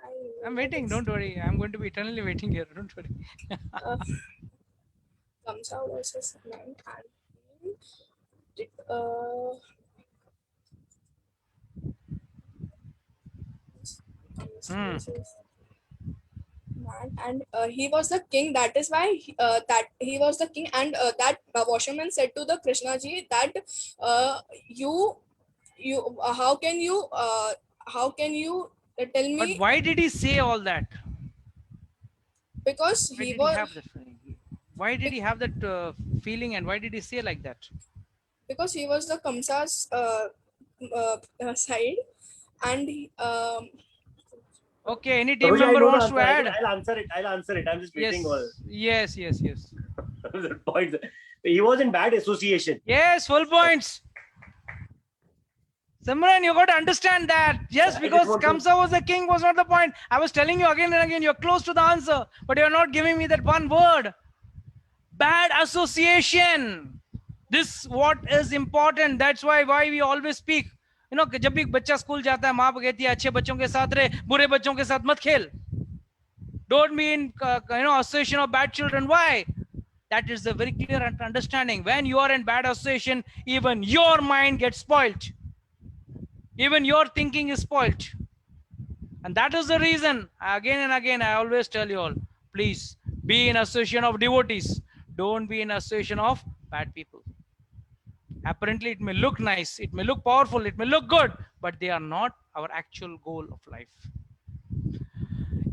I'm waiting, don't worry, I'm going to be eternally waiting here, don't worry. Kamsa versus man and he was the king. That is why he was the king, and that washerman said to the Krishna ji that you how can you tell me? But why did he say all that? Because he was. Why did he have that feeling, and why did he say like that? Because he was the Kamsa's side, and okay, any team member wants to add? I'll answer it. I'm just waiting. Yes. The point. He was in bad association. Yes, full points. Simran, you got to understand that. Yes, because Kamsa was the king was not the point. I was telling you again and again, you're close to the answer, but you're not giving me that one word. Bad association. This what is important. That's why we always speak. You know, जब भी बच्चा school जाता है, माँ कहती है अच्छे बच्चों के साथ रहे, बुरे बच्चों के साथ मत खेल. Don't be in association of bad children. Why? That is a very clear understanding. When you are in bad association, even your mind gets spoiled. Even your thinking is spoiled. And that is the reason, again and again, I always tell you all, please be in association of devotees. Don't be in association of bad people. Apparently, it may look nice, it may look powerful, it may look good, but they are not our actual goal of life.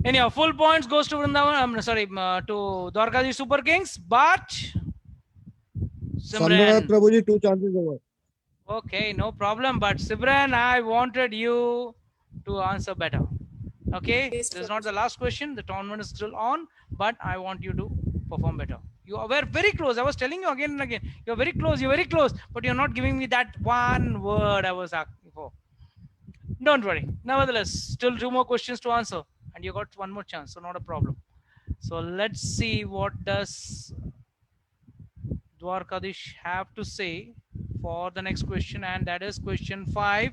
Anyhow, full points goes to Vrindavan. To Dwarkadish Super Kings, but Samrat Prabhuji, 2 chances over. Okay, no problem. But Simran, I wanted you to answer better. Okay, this is not the last question. The tournament is still on, but I want you to perform better. You were very close. I was telling you again and again. You're very close. You're very close. But you're not giving me that one word I was asking for. Don't worry. Nevertheless, still 2 more questions to answer. And you got 1 more chance. So not a problem. So let's see what does Dwarkadish have to say for the next question. And that is question 5.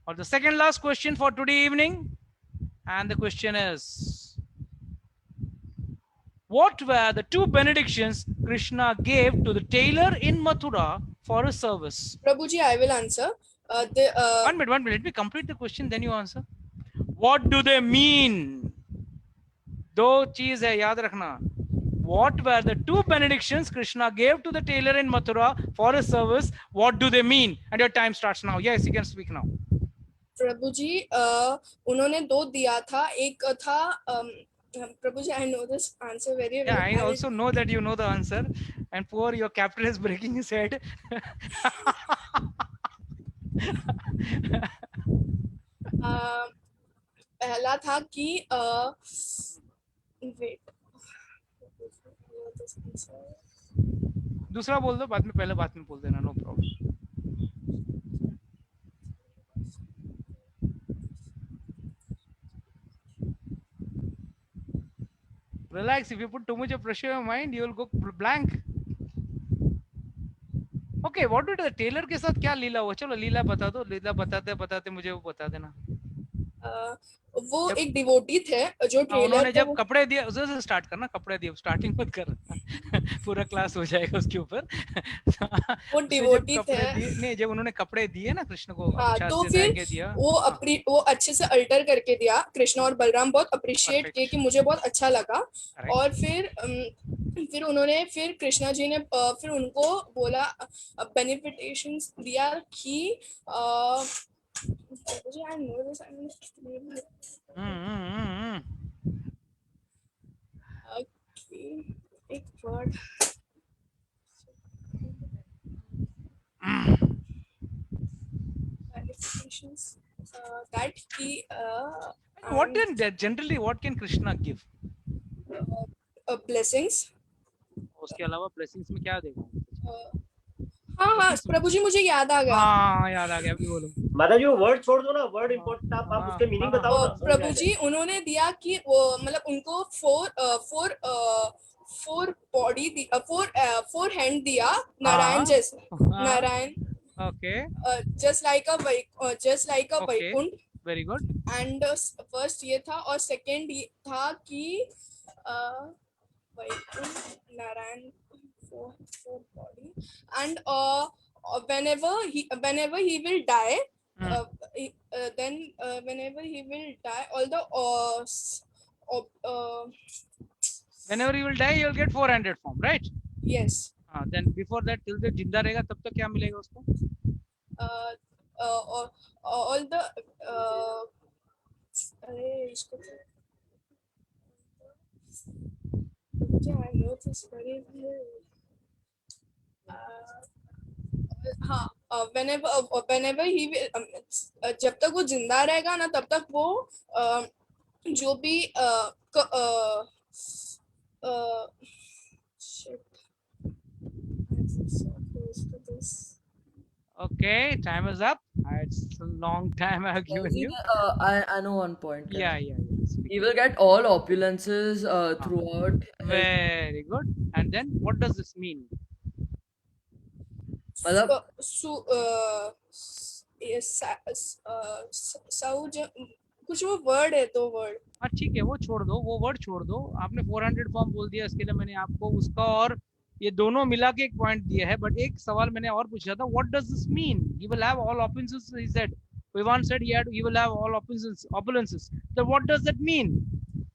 Or the second last question for today evening. And the question is, What were the 2 benedictions Krishna gave to the tailor in Mathura for his service? Prabhuji, I will answer. 1 minute. Let me complete the question, then you answer. What do they mean? दो चीज है, याद रखना. What were the 2 benedictions Krishna gave to the tailor in Mathura for his service? What do they mean? And your time starts now. Yes, you can speak now. Prabhuji, उन्होंने 2 दिया था. एक था Prabhuji, I know this answer very well. Yeah, I also know that you know the answer. And poor your captain is breaking his head. पहला था कि wait. दूसरा बोल दो, बाद में पहले बात में बोल देना, no problem. Relax. If you put too much of pressure on your mind, you will go blank. Okay, what did the tailor के साथ क्या लीला हुआ? चलो लीला बता दो. लीला बताते मुझे वो बता देना. वो एक डिवोटी थे जो ट्रेलर उन्होंने जब कपड़े दिए, उसे से स्टार्ट करना. कपड़े दिए, स्टार्टिंग मत कर. पूरा क्लास हो जाएगा उसके ऊपर. वो डिवोटी थे. नहीं, जब उन्होंने कपड़े दिए ना कृष्ण को, अच्छा तो फिर वो अच्छे से अल्टर करके दिया. कृष्ण और बलराम बहुत अप्रिशिएट किए कि मुझे बहुत अच्छा लगा. और फिर उन्होंने फिर कृष्णा जी ने फिर उनको बोला बेनिफिटेशंस दिया कि I know this. Okay, एक word. Benefictions. That he. What generally what can Krishna give? Blessings. उसके अलावा blessings में क्या देगा? हाँ प्रभु जी मुझे याद आ गया. हाँ याद आ गया, अभी बोलो. माता जी वो वर्ड छोड़ दो ना, वर्ड इम्पोर्टेंट. आप उसके मीनिंग बताओ ना. प्रभु जी उन्होंने दिया कि वो मतलब उनको 4 बॉडी 4 हैंड दिया नारायण जैसे. Narayan. Okay. Just like a Vaikunth. Very good. And first ये था और second ये था कि Vaikunth Narayan 4 body. And whenever he will die, then whenever he will die, all the whenever he will die, you will get 400 form, right? Yes. Then before that, till the जिंदा रहेगा तब तक क्या मिलेगा उसको? All the अरे इसको I know this very well. हाँ whenever he will जब तक वो जिंदा रहेगा ना तब तक वो जो भी shit. I'm so close to this. Okay, time is up. It's a long time I've given you. I know one point. Yeah. He will get all opulences throughout. Very good. And then what does this mean? कुछ वो word है तो word. हाँ ठीक है, वो छोड़ दो, वो वर्ड छोड़ दो. आपने 400 फॉर्म बोल दिया, इसके लिए मैंने आपको उसका और ये दोनों मिला के एक पॉइंट दिया है. बट एक सवाल मैंने और पूछा था, what does this mean? He will have all opulences, he said. Vivan said he will have all opulences. So what does that mean?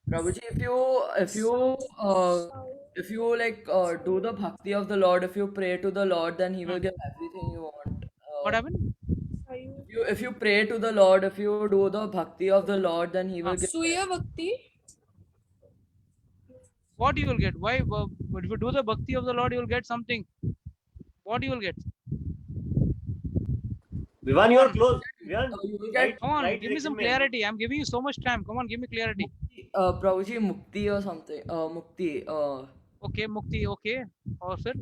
Prabhuji, if you like do the bhakti of the Lord, if you pray to the Lord, then He will give everything you want. What happened? If you pray to the Lord, if you do the bhakti of the Lord, then He will give. Suya bhakti. What you will get? Why? If you do the bhakti of the Lord, you will get something. What you will get? Vivan, you are close. Vivan, come on, give me some clarity. I'm giving you so much time. Come on, give me clarity. Prabhuji, mukti or something. Mukti. Okay, mukti. Okay. Or sir?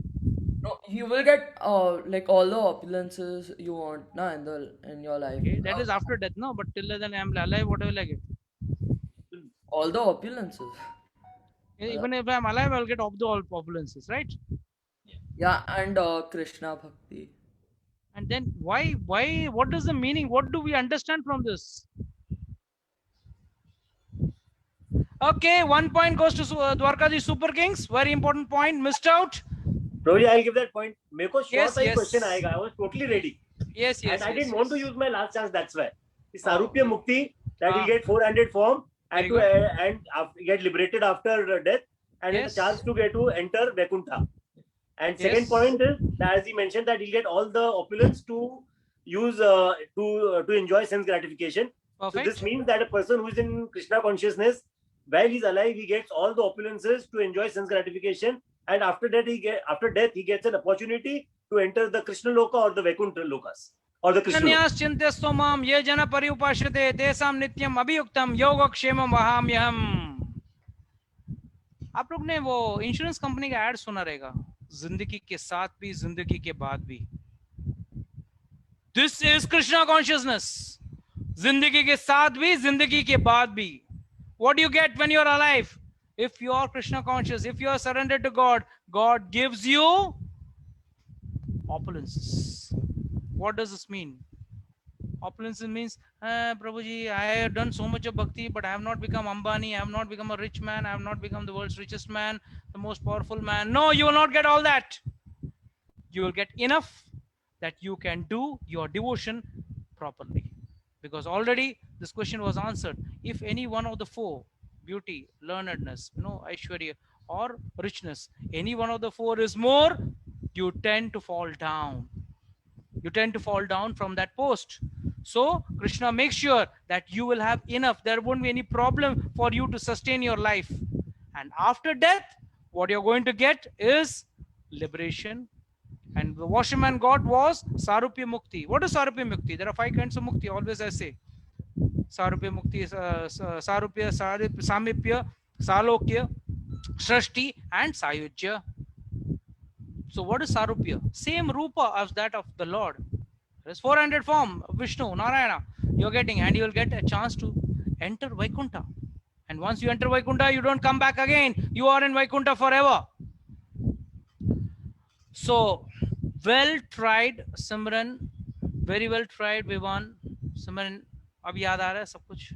No, you will get like all the opulences you want, na, in your life. Okay, that is after death, no. But till then I'm alive, what will I get? All the opulences. Even if I'm alive, I'll get all opulences, right? Yeah, and Krishna bhakti. And then why? What is the meaning? What do we understand from this? Okay, 1 point goes to Dwarkadhish Super Kings. Very important point, missed out. Probably I'll give that point. मेरे को Yes, short yes. question आएगा. I was totally ready. Yes, yes. And I yes, didn't want to yes. use my last chance. That's why. The Sarupya Mukti that will Ah. get 400 form and Very to get liberated after death and Yes. the chance to get to enter Vaikuntha. And second Yes. point is that as he mentioned that he'll get all the opulence to use to enjoy sense gratification. Perfect. So this means that a person who is in Krishna consciousness, while he's alive, he gets all the opulences to enjoy sense gratification, and after death he gets an opportunity to enter the Krishna Loka or the Vaikuntha Lokas or the Krishna Loka. Kanyas chintyasto mam ye jana pariupashyate tesam nityam abhiyuktam yogakshemam vahamyaham. आप लोग ने वो insurance company का add सुना रहेगा, जिंदगी के साथ भी जिंदगी के बाद भी. This is Krishna consciousness. जिंदगी के साथ भी जिंदगी के बाद भी. What do you get when you're alive? If you are Krishna conscious, if you are surrendered to God, God gives you opulences. What does this mean? Opulences means, Prabhuji, I have done so much of bhakti, but I have not become Ambani, I have not become a rich man, I have not become the world's richest man, the most powerful man. No, you will not get all that. You will get enough that you can do your devotion properly. Because already this question was answered. If any one of the four, beauty, learnedness, Aishwarya, or richness, any one of the four is more, you tend to fall down. You tend to fall down from that post. So Krishna makes sure that you will have enough. There won't be any problem for you to sustain your life. And after death, what you're going to get is liberation. And the washerman got was Sarupya Mukti. What is Sarupya Mukti? There are 5 kinds of Mukti, always I say. Sarupya Mukti, Sarupya, Samipya, Salokya, Shrashti, and Sayujya. So what is Sarupya? Same Rupa as that of the Lord. There's 400 form of Vishnu, Narayana. You're getting, and you'll get a chance to enter Vaikuntha. And once you enter Vaikuntha, you don't come back again. You are in Vaikuntha forever. So, well tried, Simran. Very well tried, Vivan. Simran, अब याद आ रहा है सब कुछ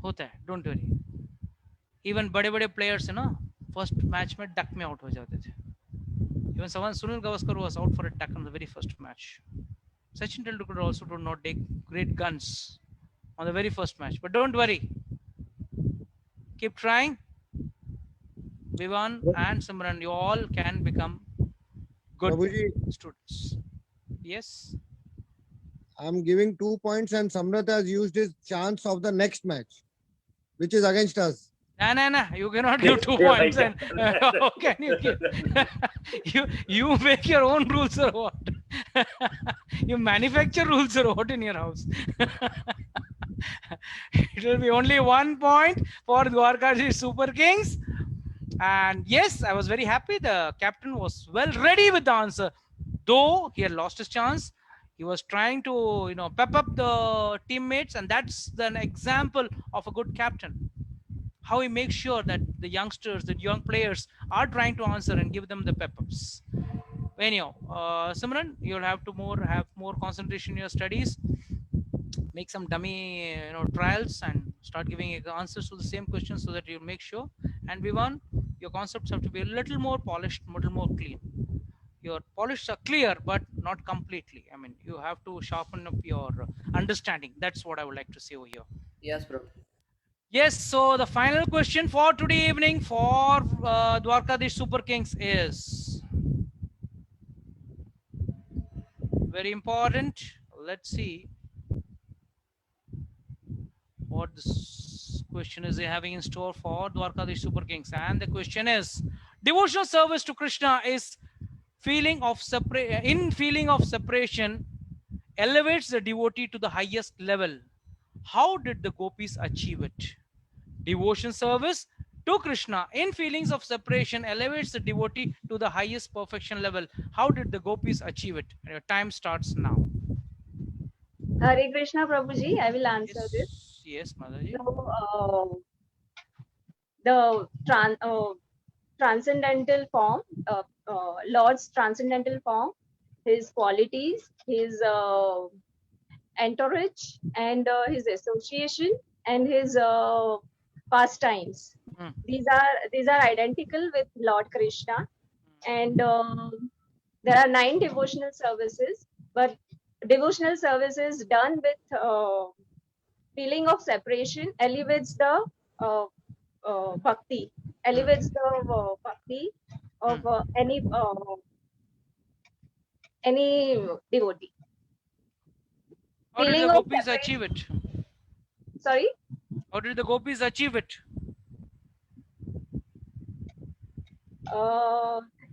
होता है. Don't worry. Even बड़े-बड़े players है ना, first match में duck में out हो जाते थे. Even Sunil Gavaskar was out for a duck on the very first match. Sachin Tendulkar also did not take great guns on the very first match. But don't worry. Keep trying. Vivan and Simran, you all can become good Prabhuji, students. Yes. I'm giving 2 points and Samrat has used his chance of the next match, which is against us. No. You cannot give 2 points. And how can you give? you make your own rules or what? You manufacture rules or what in your house? It will be only 1 point for Dwarkadhish Super Kings. And yes, I was very happy. The captain was well ready with the answer. Though he had lost his chance, he was trying to, pep up the teammates, and that's an example of a good captain. How he makes sure that the youngsters, the young players are trying to answer and give them the pep-ups. Anyhow, Simran, you'll have to have more concentration in your studies. Make some dummy trials and start giving answers to the same questions so that you'll make sure. And Vivan, your concepts have to be a little more polished, a little more clean. Your polishes are clear, but not completely. I mean, you have to sharpen up your understanding. That's what I would like to say over here. Yes, bro. Yes, so the final question for today evening for Dwarkadhish Super Kings is very important. Let's see what this question is having in store for Dwarkadhish Super Kings. And the question is, devotional service to Krishna is feeling of separation elevates the devotee to the highest level. How did the gopis achieve it? Devotion service to Krishna in feelings of separation elevates the devotee to the highest perfection level. How did the gopis achieve it? And your time starts now. Hare Krishna, Prabhuji. I will answer this. Yes, Mataji. So, the transcendental form, Lord's transcendental form, his qualities, his entourage, and his association, and his pastimes. These are identical with Lord Krishna, and there are 9 devotional services, but devotional services done with feeling of separation elevates the bhakti, elevates the bhakti of any devotee. How did Feeling the of gopis achieve it? Sorry? How did the gopis achieve it?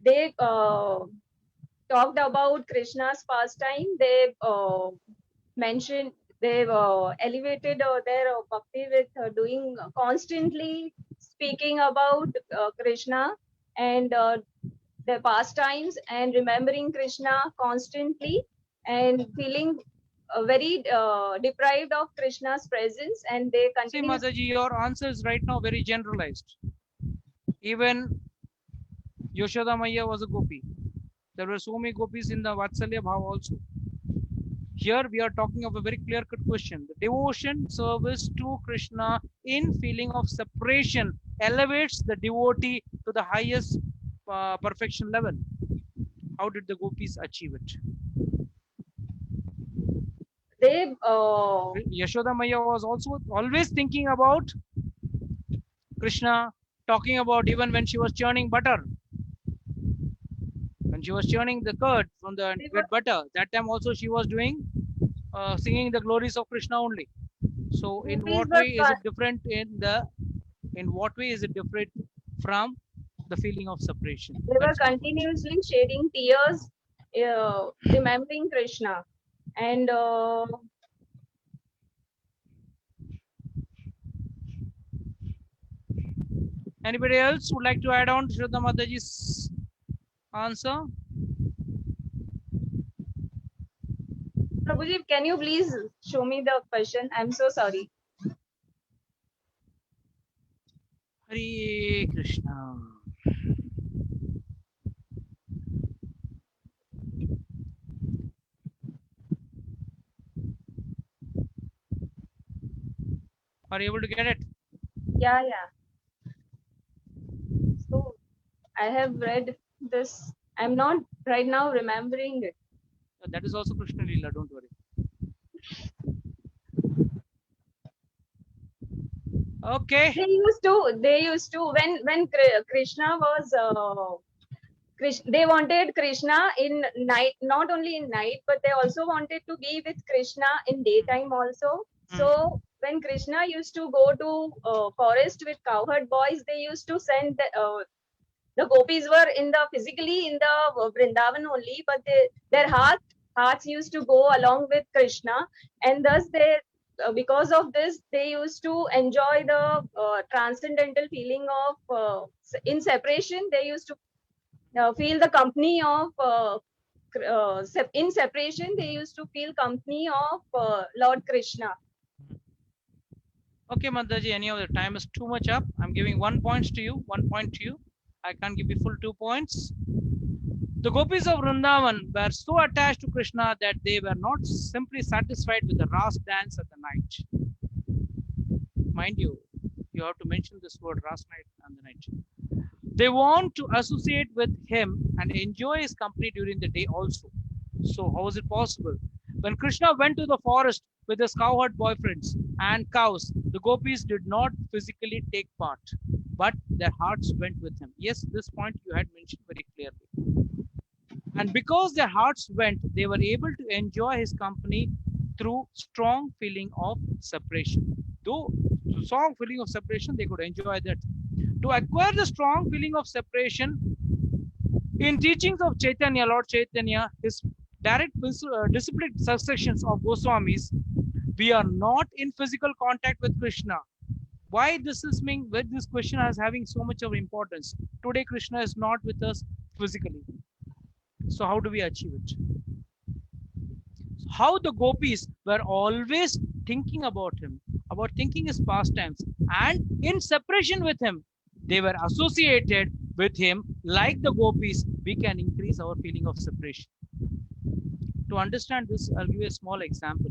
They talked about Krishna's pastime. They mentioned, they elevated their bhakti with doing constantly speaking about Krishna and their pastimes and remembering Krishna constantly and feeling very deprived of Krishna's presence, and they See, continue. Mataji, your answer is right now very generalized. Even Yashoda Maya was a gopi. There were so many gopis in the Vatsalya Bhava also. Here we are talking of a very clear-cut question. The devotion service to Krishna in feeling of separation elevates the devotee to the highest perfection level. How did the gopis achieve it? They Yashoda Maya was also always thinking about Krishna, talking about even when she was churning butter. When she was churning the curd from the with butter, that time also she was doing singing the glories of Krishna only. So in what way is it different in what way is it different from the feeling of separation? They were continuously shedding tears, remembering Krishna, and anybody else would like to add on to Shraddha Mataji's answer? Prabhuji, can you please show me the question? I'm so sorry. Hare Krishna. Are you able to get it? Yeah. So I have read this. I'm not right now remembering it. That is also Krishna Leela, don't worry. Okay. They used to when Krishna was they wanted Krishna in night, not only in night, but they also wanted to be with Krishna in daytime also. So when Krishna used to go to forest with cowherd boys, they used to send the gopis were physically in the Vrindavan only, but their hearts used to go along with Krishna, and thus they because of this they used to enjoy the transcendental feeling of in separation. They used to feel the company of in separation. They used to feel company of Lord Krishna. Okay, Mataji, anyhow, the time is too much up. I'm giving 1 point to you, 1 point to you. I can't give you full 2 points. The gopis of Vrindavan were so attached to Krishna that they were not simply satisfied with the Ras dance at the night. Mind you, you have to mention this word Ras night and the night. They want to associate with him and enjoy his company during the day also. So how is it possible? When Krishna went to the forest with his cowherd boyfriends and cows, the gopis did not physically take part, but their hearts went with him. Yes, this point you had mentioned very clearly. And because their hearts went, they were able to enjoy his company through strong feeling of separation. Though strong feeling of separation, they could enjoy that. To acquire the strong feeling of separation, in teachings of Chaitanya, Lord Chaitanya, his direct disciplined successions of Goswamis, we are not in physical contact with Krishna. Why this is mean? Where this question is having so much of importance. Today, Krishna is not with us physically. So how do we achieve it? How the gopis were always thinking about him, about thinking his pastimes, and in separation with him, they were associated with him. Like the gopis, we can increase our feeling of separation. To understand this, I'll give you a small example.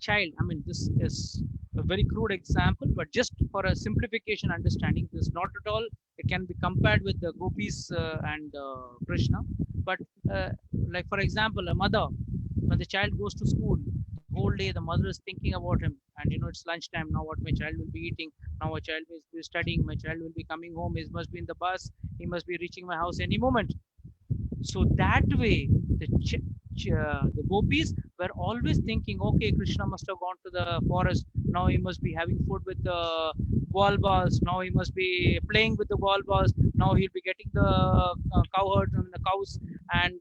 Child, I mean, this is a a very crude example, but just for a simplification understanding, this is not at all, it can be compared with the gopis and Krishna. But like for example, a mother, when the child goes to school, the whole day the mother is thinking about him, and it's lunchtime now, what my child will be eating, now my child will be studying, my child will be coming home, he must be in the bus, he must be reaching my house any moment. So that way the gopis were always thinking, okay, Krishna must have gone to the forest, now he must be having food with the ball balls, now he must be playing with the ball balls, now he'll be getting the cowherds and the cows, and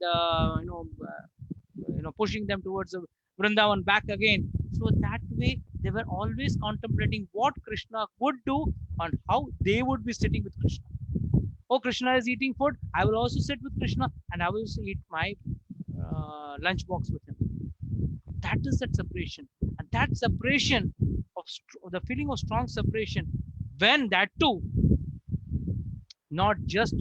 pushing them towards the Vrindavan back again. So that way they were always contemplating what Krishna would do and how they would be sitting with Krishna. Oh, Krishna is eating food, I will also sit with Krishna and I will also eat my lunch box with him. That is that separation, and that separation of the feeling of strong separation, when that too, not just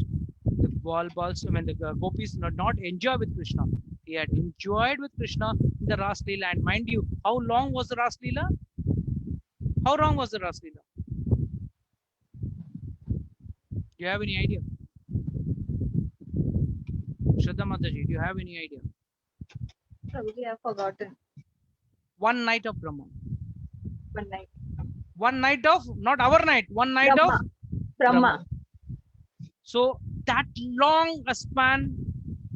the ball balls, I mean the gopis not enjoy with Krishna, they had enjoyed with Krishna in the Ras Leela. And mind you, how long was the Ras Leela? How long was the Ras Leela? Do you have any idea? Shraddha Mataji, do you have any idea? Probably I've forgotten. One night of Brahma. One night. One night of, not our night, one night Brahma. of Brahma. So that long a span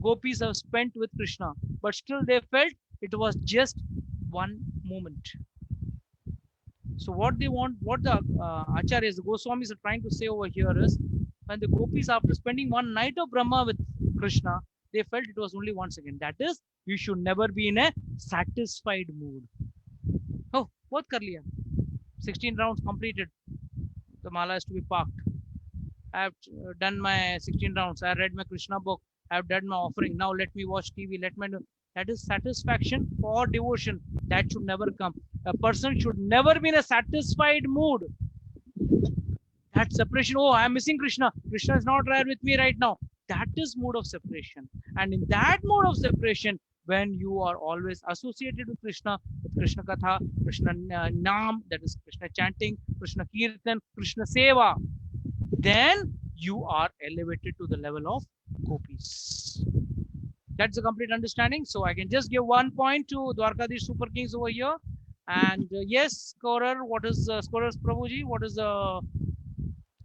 gopis have spent with Krishna, but still they felt it was just one moment. So what they want, what the Acharyas, the Goswamis are trying to say over here is, when the gopis, after spending one night of Brahma with Krishna, they felt it was only once again. That is, you should never be in a satisfied mood. Oh, what kar liya? 16 rounds completed. The mala is to be parked. I have done my 16 rounds. I read my Krishna book. I have done my offering. Now let me watch TV. That is satisfaction for devotion. That should never come. A person should never be in a satisfied mood. That separation. Oh, I am missing Krishna. Krishna is not there with me right now. That is mood of separation. And in that mode of separation, when you are always associated with Krishna Katha, Krishna Naam, that is Krishna chanting, Krishna Kirtan, Krishna Seva, then you are elevated to the level of gopis. That's a complete understanding. So I can just give 1 point to Dwarkadish Super Kings over here. And yes, scorer, what is scorers, Prabhuji? What is the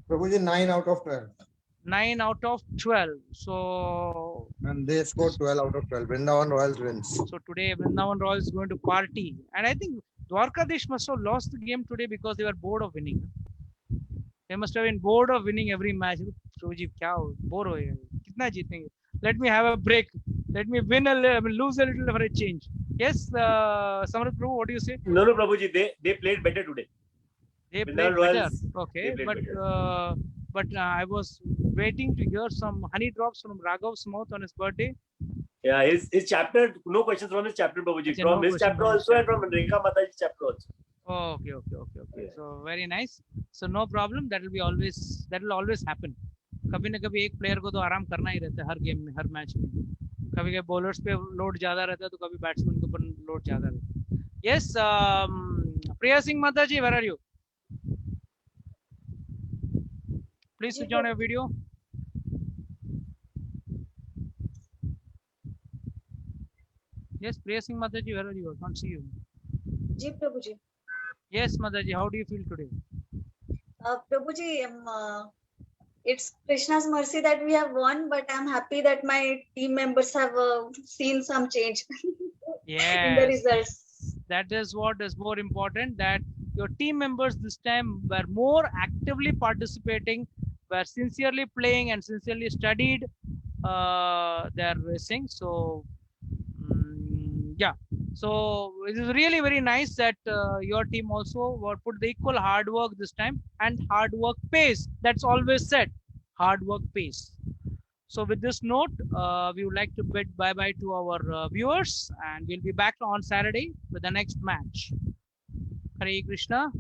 Prabhuji? 9 out of 12. 9 out of 12. So and they scored 12 out of 12. Vrindavan Royals wins. So today Vrindavan Royals is going to party, and I think Dwarkadish must have lost the game today because they were bored of winning. They must have been bored of winning every match. Prabhuji, kya bore ho gaye? Kitna jeetenge? Let me have a break. Let me win a little, lose a little for a change. Yes, Samrat Prabhu, what do you say? No, Prabhuji, they played better today. They played better. Okay, but I was waiting to hear some honey drops from Raghav's mouth on his birthday. Yeah, his chapter, no questions from his chapter, Prabhuji. Okay, from no his chapter also and from Rekha Mataji's chapter also. Oh, okay. Yeah. So very nice. So no problem. That will always happen. कभी न कभी एक player को तो आराम करना ही रहता है हर गेम में, हर मैच में. कभी कभी बॉलर्स पे लोड ज्यादा रहता है तो कभी बैट्समैन के ऊपर लोड ज्यादा रहता है. Yes, Priya Singh Mataji, where are you? Please switch on your video. Yes, Priya Singh Mataji, where are you? I can't see you. Ji Prabhuji. Yes, Mataji, how do you feel today? Prabhuji, it's Krishna's mercy that we have won, but I'm happy that my team members have seen some change in the results. That is what is more important, that your team members this time were more actively participating, were sincerely playing and sincerely studied their racing. So yeah, so it is really very nice that your team also put the equal hard work this time, and hard work pays. That's always said, hard work pays. So with this note, we would like to bid bye-bye to our viewers, and we'll be back on Saturday with the next match. Hare Krishna.